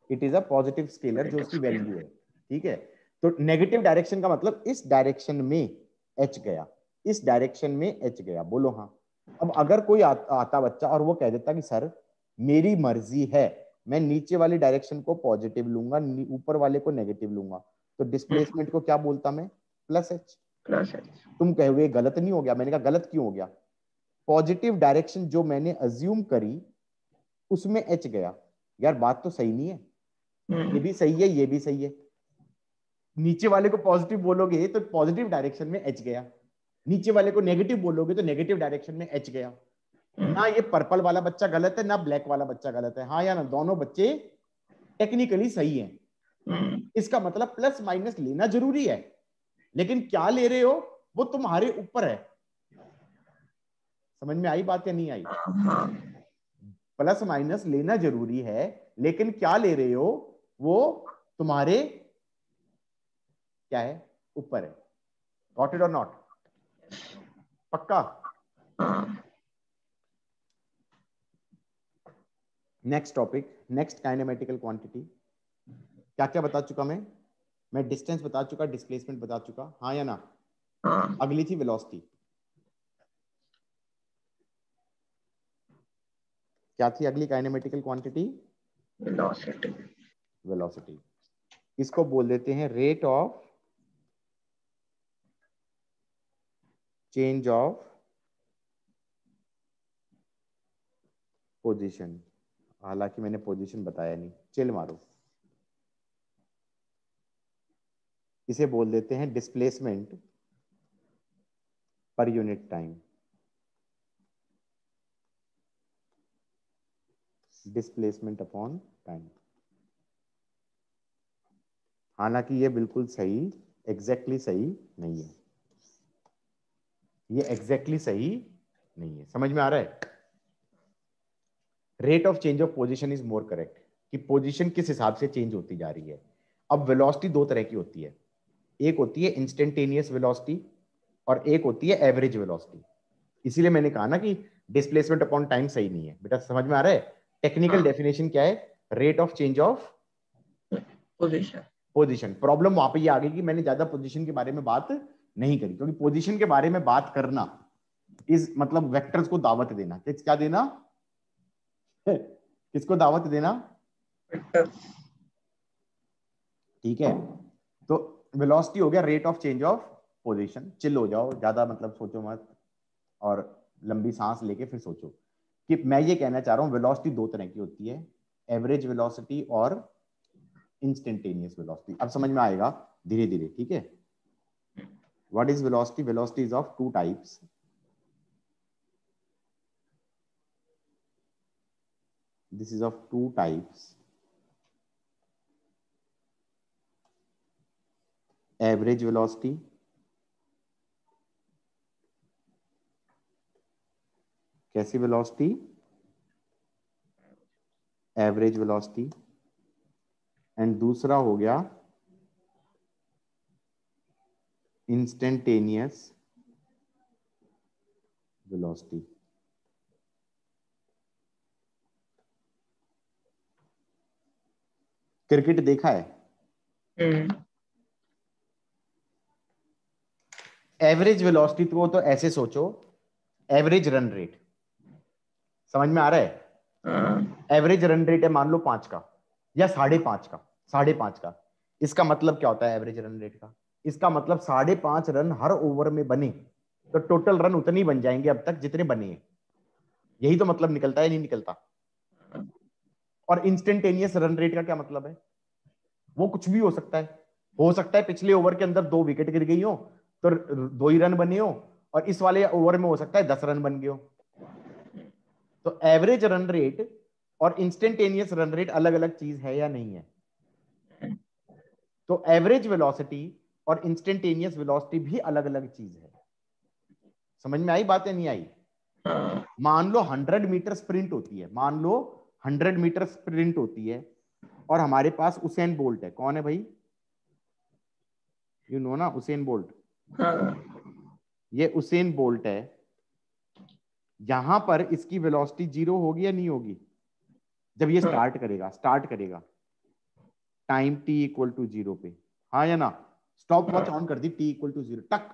It is a positive scalar जो उसकी वैल्यू है। ठीक है। तो नेगेटिव डायरेक्शन का मतलब इस डायरेक्शन में एच गया, इस डायरेक्शन में एच गया। बोलो हाँ। अब अगर कोई आता बच्चा और वो कह देता कि सर मेरी मर्जी है, मैं नीचे वाली डायरेक्शन को पॉजिटिव लूंगा, ऊपर वाले को नेगेटिव लूंगा, तो डिस्प्लेसमेंट को क्या बोलता मैं? Plus H. Plus H. तुम कहोगे गलत नहीं हो गया? मैंने कहा गलत क्यों हो गया? पॉजिटिव डायरेक्शन जो मैंने अज्यूम करी उसमें एच गया। यार बात तो सही नहीं है? ये भी सही है, ये भी सही है। नीचे वाले को पॉजिटिव बोलोगे तो पॉजिटिव डायरेक्शन में एच गया, नीचे वाले को नेगेटिव बोलोगे तो नेगेटिव डायरेक्शन में एच गया। ना ये पर्पल वाला बच्चा गलत है ना ब्लैक वाला बच्चा गलत है, हाँ या ना? दोनों बच्चे टेक्निकली सही हैं। इसका मतलब प्लस माइनस लेना जरूरी है, लेकिन क्या ले रहे हो वो तुम्हारे ऊपर है। समझ में आई बात या नहीं आई? प्लस माइनस लेना जरूरी है, लेकिन क्या ले रहे हो वो तुम्हारे क्या है? ऊपर है। गॉट इट और नॉट? पक्का? Next topic, next kinematical quantity. क्या क्या बता चुका मैं डिस्टेंस बता चुका, डिस्प्लेसमेंट बता चुका, हाँ या ना? अगली थी वेलोसिटी। क्या थी अगली काइनेमेटिकल क्वांटिटी? वेलोसिटी। वेलोसिटी। इसको बोल देते हैं rate of change of position. हालांकि मैंने पोजीशन बताया नहीं, चिल मारो। इसे बोल देते हैं displacement per unit time. Displacement upon time. हालांकि ये बिल्कुल सही, एग्जैक्टली सही नहीं है। ये एग्जैक्टली सही नहीं है, समझ में आ रहा है? Rate of change of position is more correct, कि पोजीशन किस हिसाब से चेंज होती जा रही है। अब वेलोसिटी दो तरह की होती है, एक होती है इंस्टेंटेनियस वेलोसिटी और एक होती है एवरेज वेलोसिटी। इसीलिए मैंने कहा ना कि डिस्प्लेसमेंट अपॉन टाइम सही नहीं है। बेटा समझ में आ रहा है? टेक्निकल डेफिनेशन क्या है? Rate of change of position. Position. Problem वहां पे ये आ गई कि मैंने ज्यादा पोजीशन के बारे में बात नहीं करी, क्योंकि पोजीशन के बारे में बात करना इस मतलब वेक्टर्स को दावत देना। क्या देना? किसको दावत देना? ठीक है, तो वेलोसिटी हो गया rate of change of position. Chill हो जाओ, ज्यादा मतलब सोचो मत, और लंबी सांस लेके फिर सोचो कि मैं ये कहना चाह रहा हूं वेलोसिटी दो तरह की होती है, एवरेज वेलोसिटी और इंस्टेंटेनियस वेलोसिटी। अब समझ में आएगा धीरे धीरे, ठीक है? What is velocity? Velocity is of two types. This is of two types, average velocity कैसी वेलोसिटी? Average velocity. एंड दूसरा हो गया इंस्टेंटेनियस वेलोसिटी। क्रिकेट देखा है? एवरेज वेलोसिटी को तो ऐसे सोचो, एवरेज रन रेट। समझ में आ रहा है? एवरेज रन रेट है मान लो 5 का या 5.5 का, 5.5 का। इसका मतलब क्या होता है एवरेज रन रेट का? इसका मतलब 5.5 रन हर ओवर में बने तो टोटल रन उतने ही बन जाएंगे अब तक जितने बने हैं। यही तो मतलब निकलता है, नहीं निकलता? और इंस्टेंटेनियस रन रेट का क्या मतलब है? वो कुछ भी हो सकता है। हो सकता है पिछले ओवर के अंदर 2 विकेट गिर गई हो तो 2 ही रन बने हो, और इस वाले ओवर में हो सकता है 10 रन बन गए हो। तो एवरेज रन रेट और इंस्टेंटेनियस रन रेट अलग अलग चीज है या नहीं है? तो एवरेज वेलोसिटी और इंस्टेंटेनियस वेलोसिटी भी अलग अलग चीज है। समझ में आई बात या नहीं आई? मान लो 100 मीटर स्प्रिंट होती है, मान लो 100 मीटर स्प्रिंट होती है, और हमारे पास उसेन बोल्ट है। कौन है भाई? यू नो ना उसेन बोल्ट। ये उसेन बोल्ट है। यहां पर इसकी वेलोसिटी 0 होगी या नहीं होगी? जब ये स्टार्ट करेगा टाइम t इक्वल टू 0 पे, हाँ या ना? स्टॉप वॉच ऑन कर दी, t इक्वल टू 0 टक,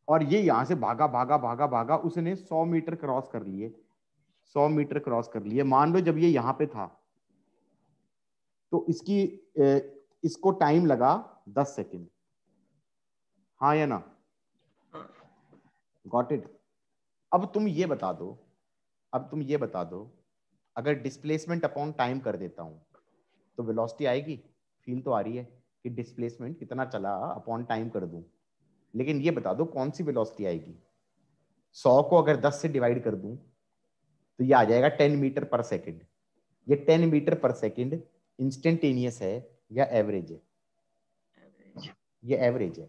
और ये यहां से भागा भागा भागा भागा, उसने 100 मीटर क्रॉस कर लिए, 100 मीटर क्रॉस कर लिए। मान लो जब ये यहां पे था तो इसको टाइम लगा 10 सेकेंड, हाँ या ना? Got it? अब तुम ये बता दो, अब तुम ये बता दो, अगर डिस्प्लेसमेंट अपॉन टाइम कर देता हूं तो वेलोसिटी आएगी? फील तो आ रही है कि डिस्प्लेसमेंट कितना चला अपॉन टाइम कर दूं, लेकिन ये बता दो कौन सी वेलोसिटी आएगी? 100 को अगर 10 से डिवाइड कर दूं तो ये आ जाएगा 10 मीटर पर सेकेंड। ये 10 मीटर पर सेकेंड इंस्टेंटेनियस है या एवरेज है? ये एवरेज है,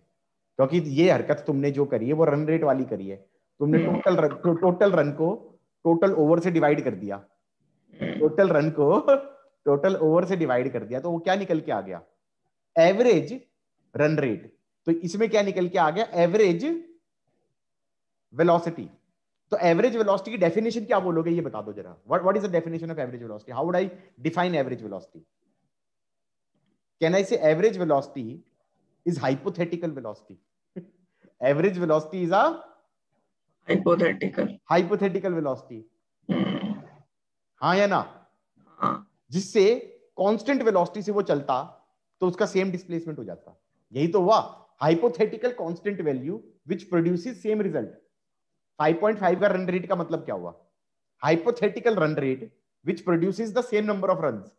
क्योंकि ये हरकत तुमने जो करी है वो रन रेट वाली करी है। तुमने टोटल रन को टोटल ओवर से डिवाइड कर दिया, टोटल रन को टोटल ओवर से डिवाइड कर दिया, तो वो क्या निकल के आ गया? Average run rate. तो इसमें क्या निकल के आ गया? Average velocity. तो एवरेज वेलोसिटी की डेफिनेशन क्या बोलोगे ये बता दो जरा। What is the definition of average velocity? How would I define average velocity? Can I से average velocity is hypothetical velocity? Average velocity is a hypothetical hypothetical velocity. हाँ या ना? हाँ। जिससे कांस्टेंट वेलोसिटी से वो चलता तो उसका सेम डिस्प्लेसमेंट हो जाता। यही तो हुआ, hypothetical constant value which produces same result. 5.5 का रन रेट का मतलब क्या हुआ? Hypothetical run rate which produces the same number of runs.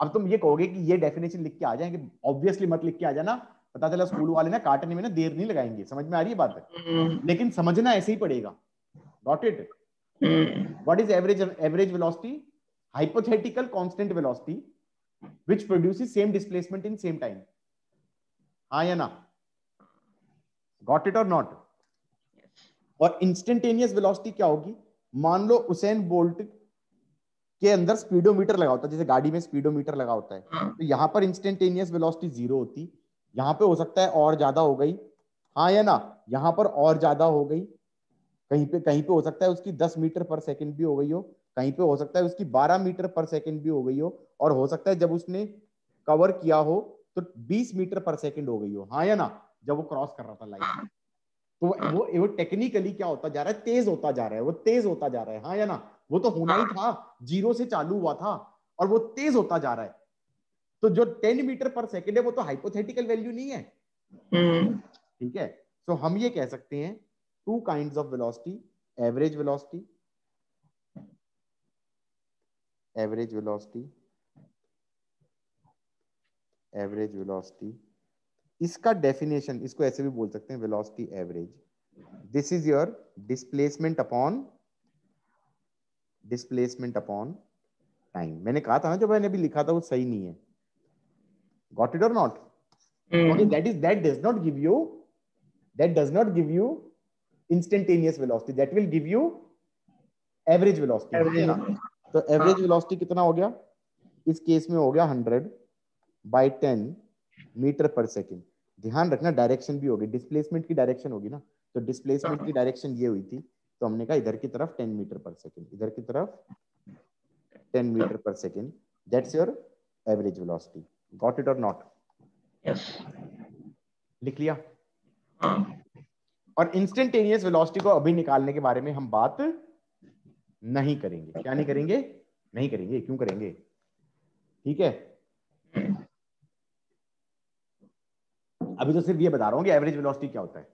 अब तुम ये कहोगे कि ये डेफिनेशन लिख के आ जाएंगे, ऑब्वियसली मत लिख के आ जाना, पता चला स्कूल वाले ना काटने में ना देर नहीं लगाएंगे। समझ में आ रही है बात? लेकिन समझना ऐसे ही पड़ेगा। Got it? What is average velocity? Hypothetical constant velocity which produces same displacement in same time. हाँ या ना? गॉट इट और नॉट? और इंस्टेंटेनियस वेलोसिटी क्या होगी? मान लो उसेन बोल्ट के अंदर स्पीडोमीटर लगा होता है, जैसे गाड़ी में स्पीडोमीटर लगा होता है, तो यहां पर इंस्टेंटेनियस वेलोसिटी 0 होती, यहां पे हो सकता है और ज्यादा हो गई। हाँ या ना? यहां पर और ज्यादा हो गई, कहीं पे हो सकता है उसकी 10 मीटर पर सेकंड भी हो गई हो, कहीं पे हो सकता है उसकी 12 मीटर पर सेकंड भी हो गई हो, और हो सकता है जब उसने कवर किया हो तो 20 मीटर पर सेकंड हो गई हो। हाँ या ना? जब वो क्रॉस कर रहा था लाइन, तो वो टेक्निकली क्या होता जा रहा है? तेज होता जा रहा है, वो तेज होता जा रहा है। हाँ या ना? वो तो होना ही था, 0 से चालू हुआ था और वो तेज होता जा रहा है। तो जो 10 मीटर पर सेकंड है वो तो हाइपोथेटिकल वैल्यू नहीं है। ठीक है? सो हम ये कह सकते हैं two kinds of velocity, average velocity, average velocity, average velocity. इसका डेफिनेशन, इसको ऐसे भी बोल सकते हैं, velocity average, this is your displacement upon time. मैंने कहा था ना, जो मैंने अभी लिखा था वो सही नहीं है। गॉट इट और not? Okay, that does not give you instantaneous velocity, that will give you average velocity। तो एवरेज वेलोसिटी कितना हो गया इस केस में? हो गया 100/10 मीटर पर सेकेंड। ध्यान रखना डायरेक्शन भी होगी, डिस्प्लेसमेंट की डायरेक्शन होगी ना, तो डिस्प्लेसमेंट की डायरेक्शन ये हुई थी, तो हमने कहा इधर की तरफ 10 मीटर पर सेकेंड, इधर की तरफ 10 मीटर पर second, that's your average velocity. Got it और नॉट? यस। लिख लिया? और इंस्टेंटेनियस वेलोसिटी को अभी निकालने के बारे में हम बात नहीं करेंगे। क्या नहीं करेंगे? नहीं करेंगे। क्यों करेंगे? ठीक है, अभी तो सिर्फ ये बता रहा हूं कि एवरेज वेलोसिटी क्या होता है।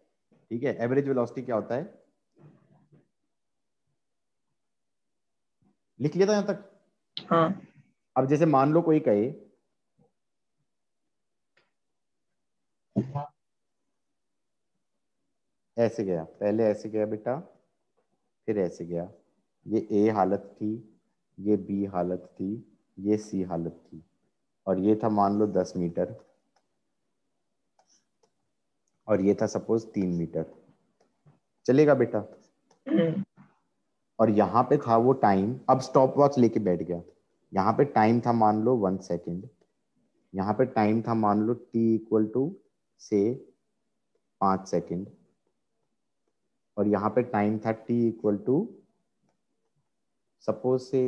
ठीक है, एवरेज वेलोसिटी क्या होता है, लिख लिया था यहां तक? हाँ। अब जैसे मान लो कोई कहे ऐसे गया, पहले ऐसे गया बेटा, फिर ऐसे गया, ये ए हालत थी, ये बी हालत थी, ये सी हालत थी, और ये था मान लो 10 मीटर, और ये था सपोज 3 मीटर। चलेगा बेटा? और यहाँ पे था वो टाइम, अब स्टॉप वॉच लेके बैठ गया, यहाँ पे टाइम था मान लो 1 सेकेंड, यहाँ पे टाइम था मान लो t इक्वल टू से 5 सेकेंड, और यहाँ पे टाइम था t इक्वल टू सपोज से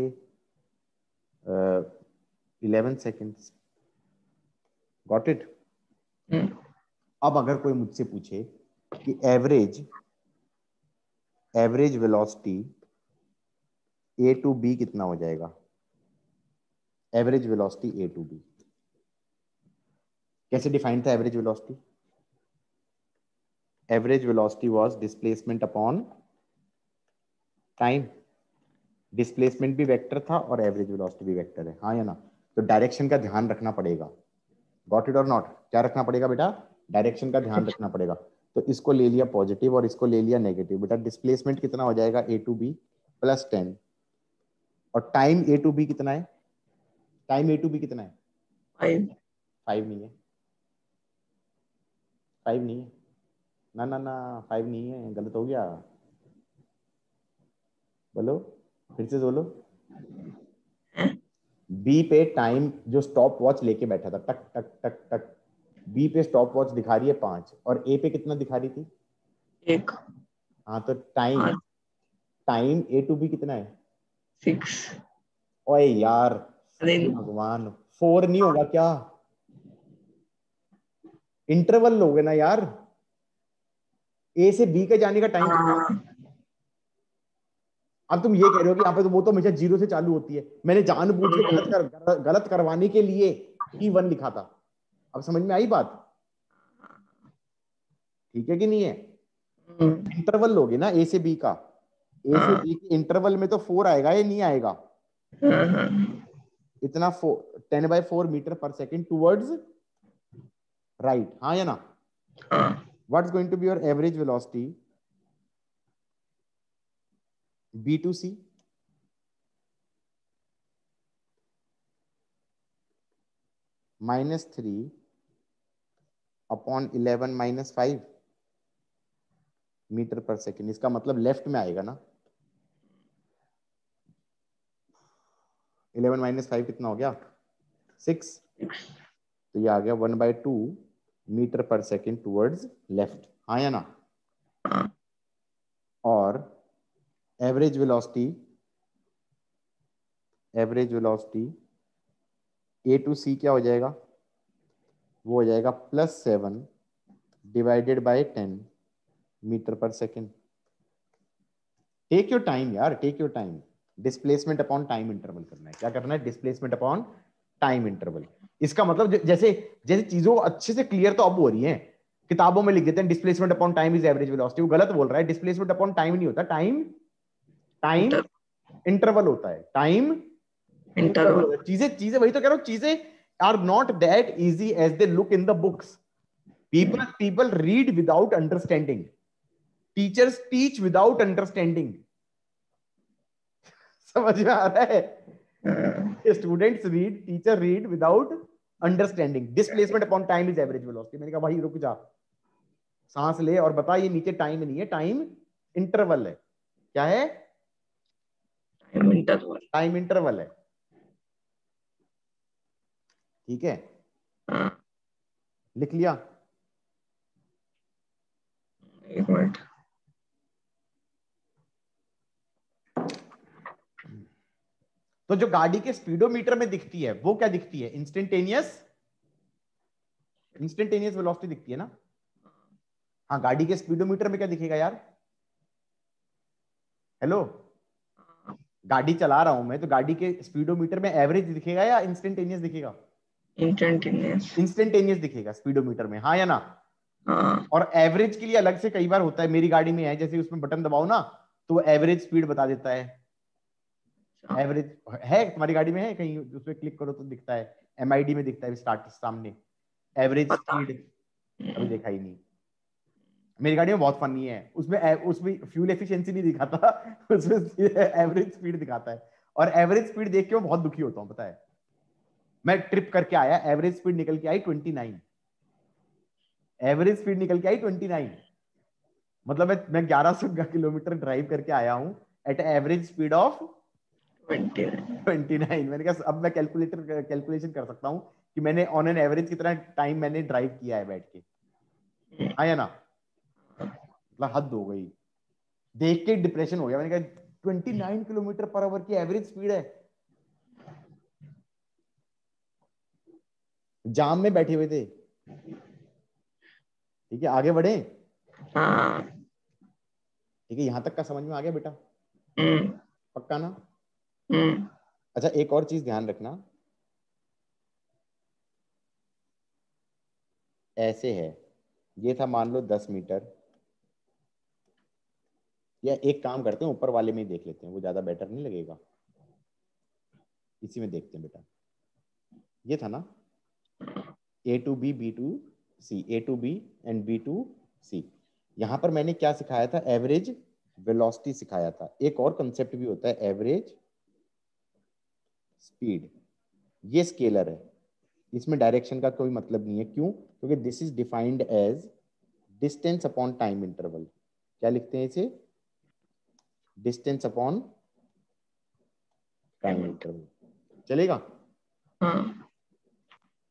11 सेकेंड्स। Got it? अब अगर कोई मुझसे पूछे कि average velocity A to B कितना हो जाएगा, average velocity A to B कैसे डिफाइन था? Average velocity, average velocity was displacement upon time. Displacement भी वेक्टर था और एवरेज वेलोसिटी भी वेक्टर है। हाँ या ना? तो डायरेक्शन का ध्यान रखना पड़ेगा। गॉट इट और नॉट? क्या रखना पड़ेगा बेटा? डायरेक्शन का ध्यान रखना पड़ेगा। तो इसको ले लिया पॉजिटिव और इसको ले लिया नेगेटिव, बेटा डिस्प्लेसमेंट कितना हो जाएगा? ए टू बी प्लस 10, और टाइम ए टू बी कितना है? टाइम ए टू बी कितना है? 5 नहीं है, 5 नहीं है, ना ना ना, 5 नहीं है, गलत हो गया। बोलो, फिर से बोलो। बी पे टाइम जो स्टॉप वॉच लेके बैठा था, टक टक टक टक, बी पे स्टॉप वॉच दिखा रही है 5, और ए पे कितना दिखा रही थी? 1। हाँ, तो time time A to B कितना है? 6। ओए यार, भगवान, 4 नहीं होगा क्या? इंटरवल लोगे ना यार, ए से बी के जाने का टाइम कितना है? अब तुम ये कह रहे हो कि यहाँ पे तो वो तो हमेशा 0 से चालू होती है, मैंने जानबूझ के गलत करवाने के लिए T1 लिखा था। अब समझ में आई बात? ठीक है कि नहीं है? इंटरवल लोगे ना ए से बी का, ए से बी के इंटरवल में तो 4 आएगा या नहीं आएगा? इतना 10/4 मीटर पर सेकेंड टूवर्ड्स राइट, हाँ या ना? What is going to be your average velocity B to C? -3 upon 11 - 5 metre पर सेकेंड। इसका मतलब लेफ्ट में आएगा ना। 11 - 5 कितना हो गया? 6। तो ये आ गया 1/2 मीटर पर सेकेंड टूवर्ड्स लेफ्ट, हाँ या ना? और average velocity A to C क्या हो जाएगा? वो हो जाएगा +7 डिवाइडेड बाय 10 मीटर पर सेकेंड। टेक योर टाइम यार, take your time. Displacement upon time interval करना है। क्या करना है? Displacement upon time interval. इसका मतलब जैसे जैसे चीजों अच्छे से क्लियर तो अब हो रही है। किताबों में लिख देते हैं displacement upon time is average velocity, वो गलत बोल रहा है। डिस्प्लेसमेंट अपॉन टाइम नहीं होता, टाइम इंटरवल होता है। Time interval. चीजें चीजें वही तो कह रहा हूं, चीजें are not that easy as they look in the books. people read without understanding, teachers teach without understanding। समझ में आ रहा है? Students read, teacher read without understanding. Displacement upon time is average velocity. मैंने कहा भाई रुक जा, सांस ले और बता, ये नीचे टाइम नहीं है, टाइम इंटरवल है। क्या है? टाइम इंटरवल है। ठीक है, लिख लिया? एक मिनट। तो जो गाड़ी के स्पीडोमीटर में दिखती है वो क्या दिखती है? इंस्टेंटेनियस वेलोसिटी दिखती है ना। हाँ, गाड़ी के स्पीडोमीटर में क्या दिखेगा यार? हेलो, गाड़ी चला रहा हूं मैं, तो गाड़ी के स्पीडोमीटर में एवरेज दिखेगा या इंस्टेंटेनियस दिखेगा? इंस्टेंटेनियस दिखेगा स्पीडोमीटर में, हाँ या ना? और एवरेज के लिए अलग से कई बार होता है। मेरी गाड़ी में है, जैसे उसमें बटन दबाओ ना तो वो एवरेज स्पीड बता देता है। एवरेज है तुम्हारी गाड़ी में? है कहीं उसमें क्लिक करो तो दिखता है, MID में दिखता है स्टार्ट सामने एवरेज स्पीड। अभी देखा ही नहीं। मेरी गाड़ी में बहुत फनी है, उसमें फ्यूल एफिशिएंसी नहीं दिखाता उसमें एवरेज स्पीड दिखाता है। और एवरेज स्पीड देख के मैं बहुत दुखी होता हूँ, पता है। मैं ट्रिप करके आया, एवरेज स्पीड निकल के आई 29। एवरेज स्पीड निकल के आई 29। मतलब मैं 1100 किलोमीटर ड्राइव करके आया हूँ एट एवरेज स्पीड ऑफ 29। मैंने कहा अब मैं कैलकुलेशन कर सकता हूँ कि मैंने ऑन एन एवरेज कितना टाइम मैंने ड्राइव किया है बैठ के, हाँ या ना? मतलब हद हो गई, देख के डिप्रेशन हो गया। मैंने कहा 29 किलोमीटर पर आवर की एवरेज स्पीड है। जाम में बैठे हुए थे। ठीक है, आगे बढ़े। ठीक है, यहां तक का समझ में आ गया बेटा? पक्का ना? अच्छा, एक और चीज ध्यान रखना, ऐसे है, ये था मान लो 10 मीटर। या एक काम करते हैं, ऊपर वाले में ही देख लेते हैं, वो ज्यादा बेटर नहीं लगेगा? इसी में देखते हैं बेटा। ये था ना A to B, B to C, A to B and B to C। यहां पर मैंने क्या सिखाया था? एवरेज वेलोसिटी सिखाया था। एक और कंसेप्ट भी होता है एवरेज स्पीड। ये स्केलर है, इसमें डायरेक्शन का कोई मतलब नहीं है। क्यों? क्योंकि this is defined as distance upon time interval. क्या लिखते हैं इसे? Distance upon time interval. चलेगा?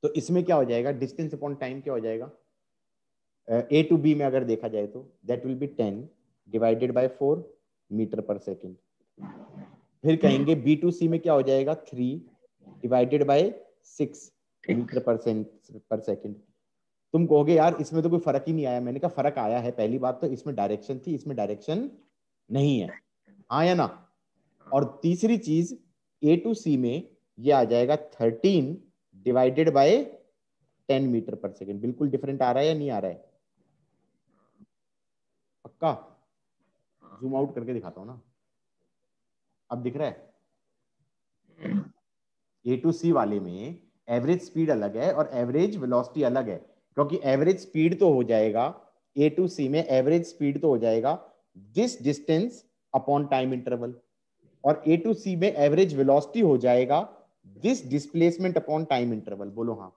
तो इसमें क्या हो जाएगा? डिस्टेंस अपॉन टाइम क्या हो जाएगा? A to B में अगर देखा जाए तो that will be 10 divided by 4 metre पर सेकेंड। फिर कहेंगे B to C में क्या हो जाएगा? 3 डिवाइडेड बाय 6 मीटर पर सेकेंड। तुम कहोगे यार इसमें तो कोई फर्क ही नहीं आया। मैंने कहा फर्क आया है। पहली बात तो इसमें डायरेक्शन थी, इसमें डायरेक्शन नहीं है, हाँ या ना? और तीसरी चीज A to C में ये आ जाएगा 13 डिवाइडेड बाय 10 मीटर पर सेकेंड। बिल्कुल डिफरेंट आ रहा है या नहीं आ रहा है? पक्का? जूम आउट करके दिखाता हूँ ना, अब दिख रहा है? A to C वाले में एवरेज स्पीड अलग है और एवरेज वेलोसिटी अलग है, क्योंकि एवरेज स्पीड तो हो जाएगा A to C में, एवरेज स्पीड तो हो जाएगा this distance upon time interval, और A to C में एवरेज वेलोसिटी हो जाएगा this displacement upon time interval. बोलो हाँ।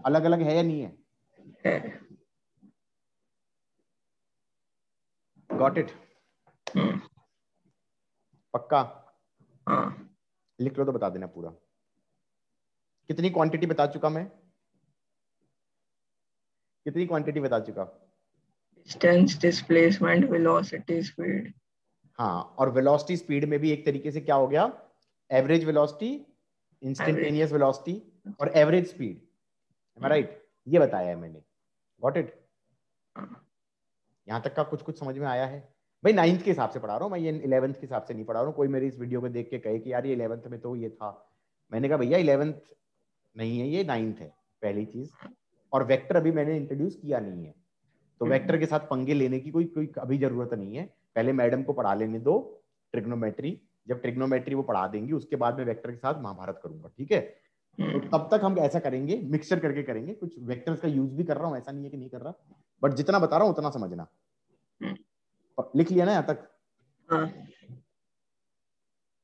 अलग अलग है या नहीं है? Got it? पक्का? लिख लो तो बता देना पूरा। कितनी क्वांटिटी बता चुका मैं? कितनी क्वांटिटी बता चुका? Distance, displacement, velocity, speed. हाँ, और वेलोसिटी स्पीड में भी एक तरीके से क्या हो गया? एवरेज वेलोसिटी, इंस्टेंटेनियस वेलोसिटी और average speed. M I right? ये बताया है मैंने। Got it? यहां तक का कुछ कुछ समझ में आया है? भाई 9th के हिसाब से पढ़ा रहा हूँ मैं, ये 11th के हिसाब से नहीं पढ़ा रहा हूँ। कोई मेरी इस वीडियो को देख के कहे कि यार ये 11th में तो ये था, मैंने कहा भैया 11th नहीं है, ये 9th है, पहली चीज। और वेक्टर अभी मैंने इंट्रोड्यूस किया नहीं है, तो वेक्टर के साथ पंगे लेने की कोई अभी जरूरत नहीं है। पहले मैडम को पढ़ा लेने दो ट्रिग्नोमेट्री, जब ट्रिग्नोमेट्री वो पढ़ा देंगी उसके बाद मैं वेक्टर के साथ महाभारत करूंगा, ठीक है? तो तब तक हम ऐसा करेंगे, मिक्सचर करके करेंगे। कुछ वेक्टर्स का यूज भी कर रहा हूँ, ऐसा नहीं है कि नहीं कर रहा, बट जितना बता रहा हूँ उतना समझना। लिख लिया ना यहाँ तक?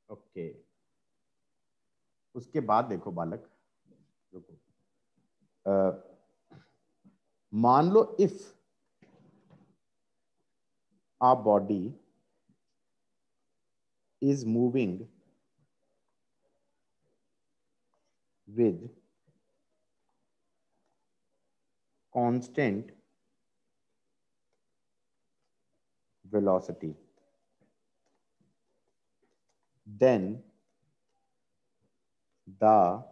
ओके। उसके बाद देखो बालक, मान लो if a body is moving with constant velocity, then the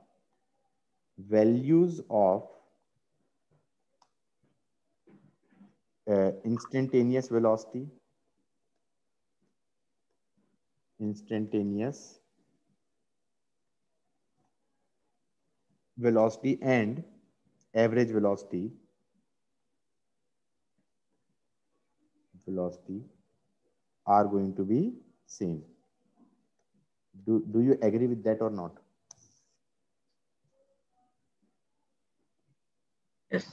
values of instantaneous velocity, and average velocity are going to be same. Do you agree with that or not? Yes.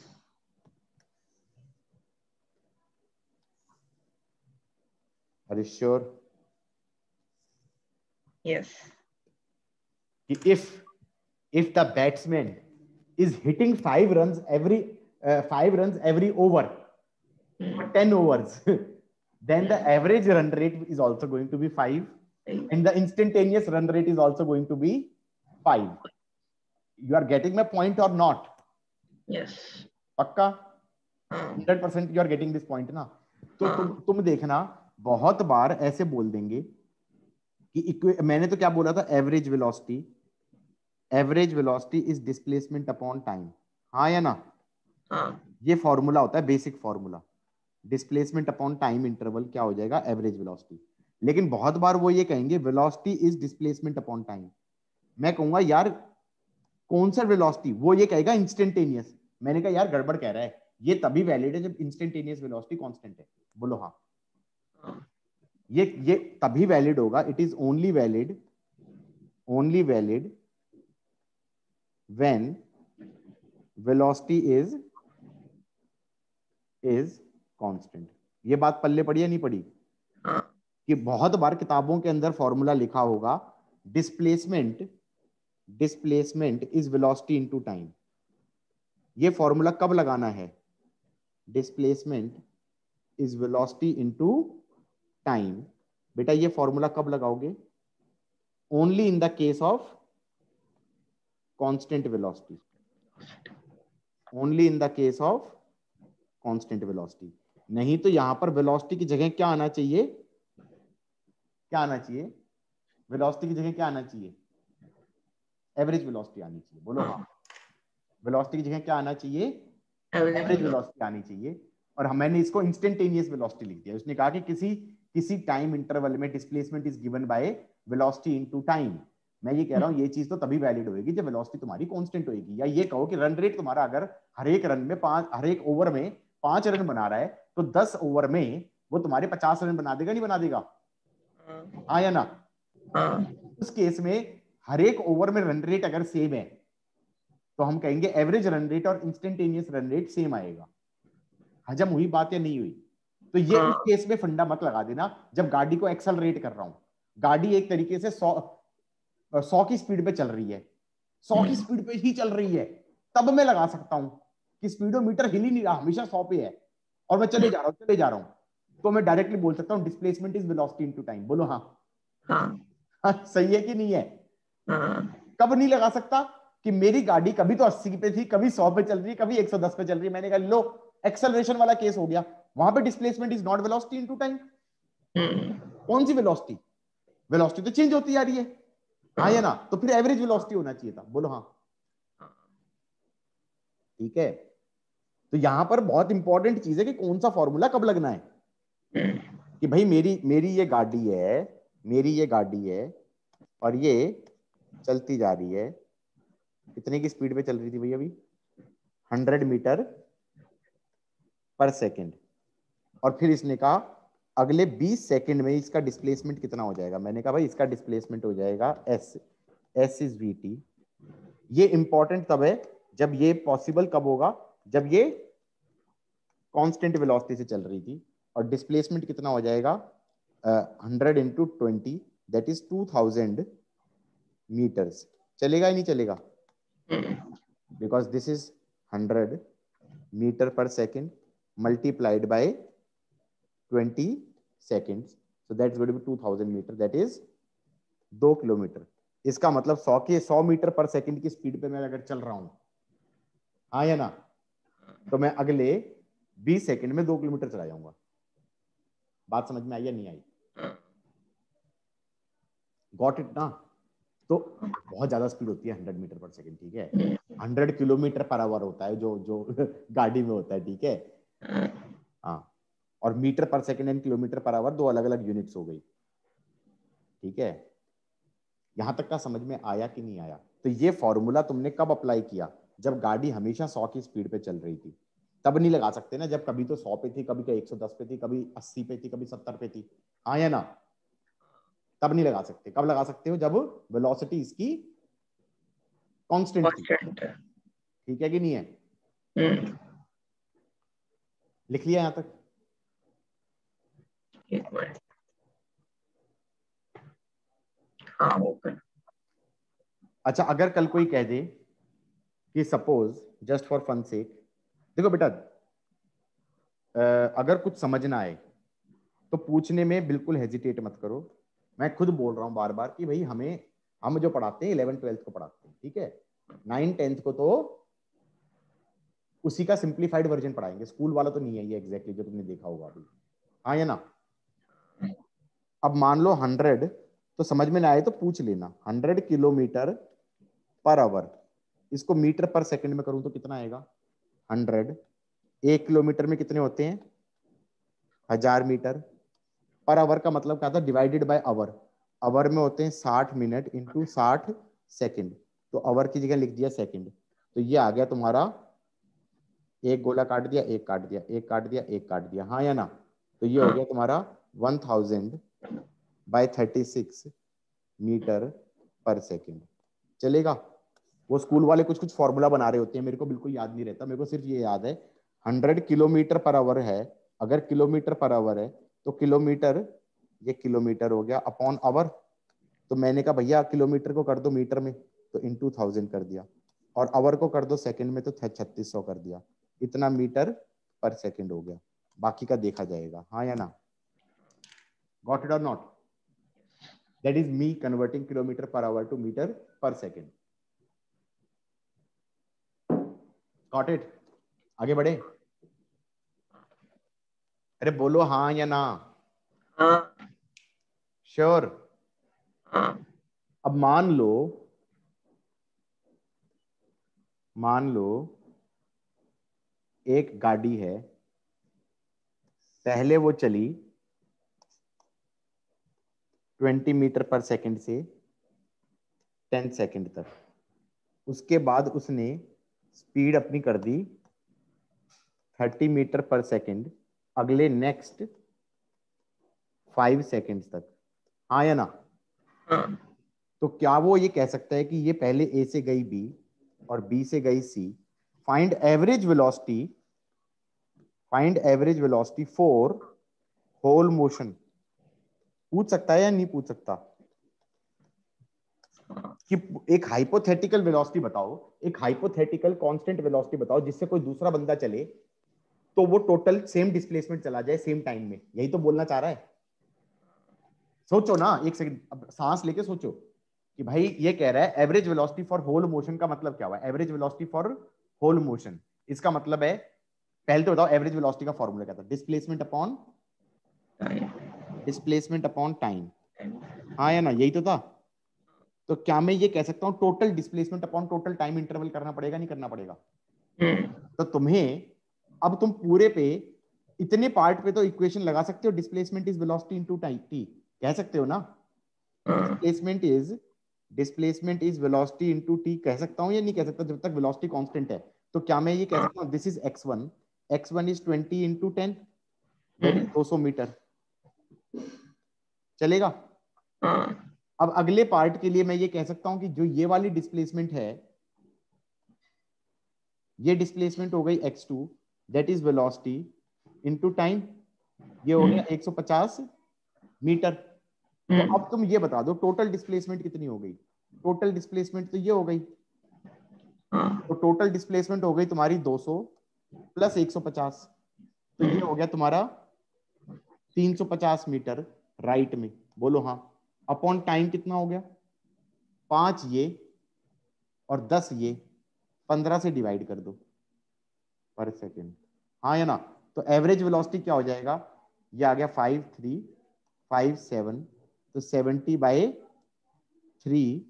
Are you sure? Yes. If the batsman is hitting 5 runs every over for 10 overs, then the average run rate is also going to be 5, and the instantaneous run rate is also going to be 5. You are getting my point or not? Yes. पक्का? 100% you are getting this point ना? तो तुम देखना, बहुत बार ऐसे बोल देंगे कि मैंने तो क्या बोला था, average velocity is displacement upon time, हाँ या ना? ये फॉर्मूला होता है, basic formula. Displacement upon time interval क्या हो जाएगा? Average velocity. लेकिन बहुत बार वो ये कहेंगे velocity is displacement upon time. मैं कहूंगा यार कौन सा वेलोसिटी? वो ये कहेगा इंस्टेंटेनियस। मैंने कहा यार गड़बड़ कह रहा है, ये तभी वैलिड है जब इंस्टेंटेनियस वेलोसिटी कांस्टेंट है। बोलो हाँ। ये तभी वैलिड होगा, it is only valid when velocity is constant. ये बात पल्ले पड़ी या नहीं पड़ी? कि बहुत बार किताबों के अंदर फॉर्मूला लिखा होगा displacement is velocity into time. ये फॉर्मूला कब लगाना है? Displacement is velocity into time. बेटा ये फॉर्मूला कब लगाओगे? Only in the case of constant velocity, only in the case of constant velocity. नहीं तो यहां पर वेलोसिटी की जगह क्या आना चाहिए? क्या आना चाहिए? वेलोसिटी की जगह क्या आना चाहिए? एवरेज वेलोसिटी आनी चाहिए। बोलो हाँ। वेलोसिटी की जगह क्या आना चाहिए? एवरेज वेलोसिटी आनी चाहिए। और मैंने इसको इंस्टेंटेनियस वेलोसिटी लिख दिया। उसने कहा कि किसी किसी टाइम इंटरवल में displacement is given by velocity into time. मैं ये कह रहा हूँ ये चीज तो तभी वैलिड होगी जब वेलोसिटी तुम्हारी कांस्टेंट होगी। या ये कहो कि रन रेट तुम्हारा अगर हर एक ओवर में 5 रन बना रहा है तो 10 ओवर में वो तुम्हारे 50 रन बना देगा, नहीं बना देगा? हाँ या ना? उस केस में हर एक ओवर में रन रेट अगर सेम है तो हम कहेंगे एवरेज रन रेट और इंस्टेंटेनियस रन रेट सेम आएगा। हजम हुई बात या नहीं हुई? तो ये उस केस में फंडा मत लगा देना जब गाड़ी को एक्सेलरेट कर रहा हूं। गाड़ी एक तरीके से 100 की स्पीड पे चल रही है, 100 की स्पीड पे ही चल रही है, तब मैं लगा सकता हूं कि स्पीडोमीटर हिल ही नहीं रहा, हमेशा 100 पे है और मैं चले जा रहा हूं, तो मैं डायरेक्टली बोल सकता हूं displacement is velocity into time. बोलो हाँ। हाँ, सही है कि नहीं है? कब नहीं लगा सकता कि मेरी गाड़ी कभी तो 80 पे थी, कभी 100 पे चल रही है, कभी 110 पे चल रही है। मैंने कहा लो, एक्सेलरेशन वाला केस हो गया, वहां पे displacement is not velocity into time. कौन सी वेलोसिटी? वेलोसिटी तो चेंज होती आ रही है, हाँ या ना? तो फिर एवरेज वेलोसिटी होना चाहिए था। बोलो हाँ। ठीक है, तो यहां पर बहुत इंपॉर्टेंट चीज है कि कौन सा फॉर्मूला कब लगना है। कि भाई मेरी मेरी ये गाड़ी है, मेरी ये गाड़ी है और ये चलती जा रही है, कितने की स्पीड पे चल रही थी भैया अभी? 100 मीटर पर सेकेंड। और फिर इसने कहा अगले 20 सेकंड में इसका डिस्प्लेसमेंट कितना हो जाएगा। मैंने कहा भाई इसका डिस्प्लेसमेंट हो जाएगा S, S is we T. ये इंपॉर्टेंट तब है जब ये पॉसिबल कब होगा, जब ये कांस्टेंट वेलोसिटी से चल रही थी और डिस्प्लेसमेंट कितना हो जाएगा 100 इंटू 20, दैट इज 2000 मीटर्स। चलेगा ही नहीं चलेगा? बिकॉज दिस इज 100 मीटर पर second multiplied by 20 seconds, so that's going to be 2000 metre, that is 2 kilometre. इसका मतलब 100 मीटर पर सेकंड की स्पीड पे मैं अगर चल रहा हूं, हाँ या ना, तो मैं अगले 20 सेकंड में 2 किलोमीटर चला जाऊंगा। बात समझ में आई या नहीं आई? गॉट इट ना? तो बहुत ज्यादा स्पीड होती है 100 मीटर पर सेकंड, ठीक है? 100 किलोमीटर पर आवर होता है जो जो गाड़ी में होता है, ठीक है? हाँ, और metre per second and kilometre per our दो अलग अलग यूनिट्स हो गई, ठीक है? यहां तक का समझ में आया कि नहीं आया? तो ये फॉर्मूला तुमने कब अप्लाई किया? जब गाड़ी हमेशा 100 की स्पीड पे चल रही थी। तब नहीं लगा सकते ना जब कभी तो 100 पे थी, कभी तो 110 पे थी, कभी 80 पे थी, कभी 70 पे थी, हाँ या ना? तब नहीं लगा सकते। कब लगा सकते हो? जब वेलोसिटी इसकी कांस्टेंट थी। ठीक है कि नहीं है? लिख लिया यहां तक? अच्छा, अगर कल कोई कह दे कि सपोज जस्ट फॉर फन सेक, देखो बेटा, अगर कुछ समझना आए तो पूछने में बिल्कुल हेजिटेट मत करो। मैं खुद बोल रहा हूँ बार बार कि भाई हम जो पढ़ाते हैं 11th-12th को पढ़ाते हैं, ठीक है? 9th-10th को तो उसी का सिंप्लीफाइड वर्जन पढ़ाएंगे, स्कूल वाला तो नहीं है ये एग्जैक्टली जो तुमने देखा होगा अभी, हाँ या ना? अब मान लो 100, तो समझ में ना आए तो पूछ लेना, 100 किलोमीटर पर आवर, इसको मीटर पर सेकंड में करूं तो कितना आएगा? 100। 1 किलोमीटर में कितने होते हैं? 1000 मीटर। पर आवर का मतलब क्या था? Divided by our. आवर में होते हैं 60 मिनट इंटू 60 सेकंड, तो आवर की जगह लिख दिया सेकंड। तो ये आ गया तुम्हारा, एक गोला काट दिया, एक काट दिया, एक काट दिया, एक काट दिया, हाँ या ना? तो ये हो गया तुम्हारा 1000/36 मीटर पर सेकंड। चलेगा? वो स्कूल वाले कुछ कुछ फॉर्मूला बना रहे होते हैं, मेरे को बिल्कुल याद नहीं रहता, मेरे को सिर्फ ये याद है 100 किलोमीटर पर आवर है। अगर किलोमीटर पर आवर है तो किलोमीटर, ये किलोमीटर हो गया अपॉन आवर। तो मैंने कहा भैया किलोमीटर को कर दो मीटर में, तो इंटू 1000 कर दिया, और आवर को कर दो सेकंड में, तो 3600 कर दिया। इतना मीटर पर सेकंड हो गया। बाकी का देखा जाएगा, हाँ या ना? गॉट इट और not? That is me converting kilometre per hour to metre per second. Got it? आगे बढ़े? अरे बोलो हाँ या ना? श्योर? अब मान लो एक गाड़ी है, पहले वो चली 20 मीटर पर सेकंड से 10 सेकंड तक। उसके बाद उसने स्पीड अपनी कर दी 30 मीटर पर सेकंड अगले नेक्स्ट 5 सेकंड तक। हाँ या ना? हाँ। तो क्या वो ये कह सकता है कि ये पहले ए से गई बी और बी से गई C, find average velocity for whole motion? पूछ सकता है या नहीं पूछ सकता? कि एक हाइपोथेटिकल वेलोसिटी बताओ, एक हाइपोथेटिकल कांस्टेंट वेलोसिटी बताओ जिससे कोई दूसरा बंदा चले तो वो टोटल सेम डिस्प्लेसमेंट चला जाए सेम टाइम में। यही तो बोलना चाह रहा है। सोचो ना, एक सेकंड, अब सांस लेके सोचो कि भाई ये कह रहा है average velocity for whole motion का मतलब क्या हुआ? Average velocity for whole motion, इसका मतलब है, पहले तो बताओ एवरेज वेलोसिटी का फॉर्मूला क्या था? Displacement upon time. हाँ या ना? यही तो था। तो क्या मैं ये कह सकता हूँ total displacement upon total time interval करना पड़ेगा नहीं करना पड़ेगा? तो तुम्हें अब तुम पूरे पे इतने पार्ट पे तो इक्वेशन लगा सकते हो, displacement is velocity into T, कह सकते हो ना? Displacement is velocity into T कह सकता हूं या नहीं कह सकता जब तक वेलोसिटी कांस्टेंट है? तो क्या मैं ये कह सकता हूं this is x1 is 20 into 10, that is 200 metre? चलेगा? अब अगले पार्ट के लिए मैं ये कह सकता हूं कि जो ये वाली डिस्प्लेसमेंट है, ये डिस्प्लेसमेंट हो गई x2, that is velocity into time, ये हो गया 150 मीटर। तो अब तुम ये बता दो टोटल डिस्प्लेसमेंट कितनी हो गई? टोटल डिस्प्लेसमेंट तो ये हो गई, तो टोटल डिस्प्लेसमेंट हो गई तुम्हारी 200 प्लस 150, तो ये हो गया तुम्हारा 350 मीटर राइट में। बोलो हाँ। अपॉन टाइम कितना हो गया? 5 ये और 10 ये, 15 से डिवाइड कर दो पर सेकेंड। हाँ या ना? तो एवरेज वेलोसिटी क्या हो जाएगा? ये आ गया 5357, तो 70/3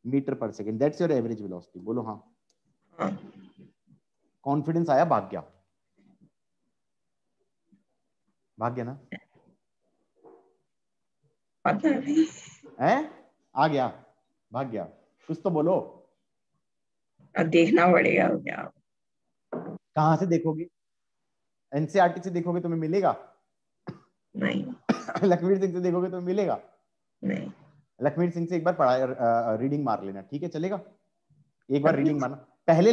मीटर पर second, that's your average velocity. बोलो हाँ। कॉन्फिडेंस आया? भाग गया? भाग गया ना? पता नहीं है? आ गया? भाग गया? कुछ तो बोलो। अब देखना पड़ेगा क्या। कहां से देखोगे? एनसीईआरटी से देखोगे तुम्हें मिलेगा? नहीं। लखवीर सिंह से देखोगे तुम्हें मिलेगा? नहीं। लखवीर सिंह से एक बार पढ़ा रीडिंग मार लेना, ठीक है? चलेगा? एक बार नहीं। रीडिंग मारना, पहले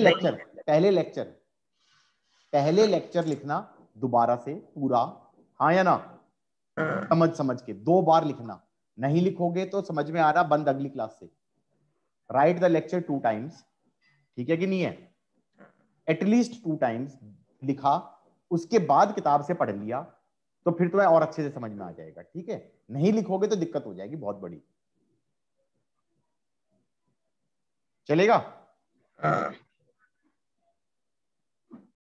लेक्चर लिखना दोबारा से पूरा। हाँ या ना? समझ समझ के 2 बार लिखना, नहीं लिखोगे तो समझ में आ रहा बंद अगली क्लास से। राइट द लेक्चर 2 टाइम्स, ठीक है कि नहीं है? एटलीस्ट 2 टाइम्स लिखा, उसके बाद किताब से पढ़ लिया तो फिर तुम्हें और अच्छे से समझ में आ जाएगा, ठीक है? नहीं लिखोगे तो दिक्कत हो जाएगी बहुत बड़ी। चलेगा?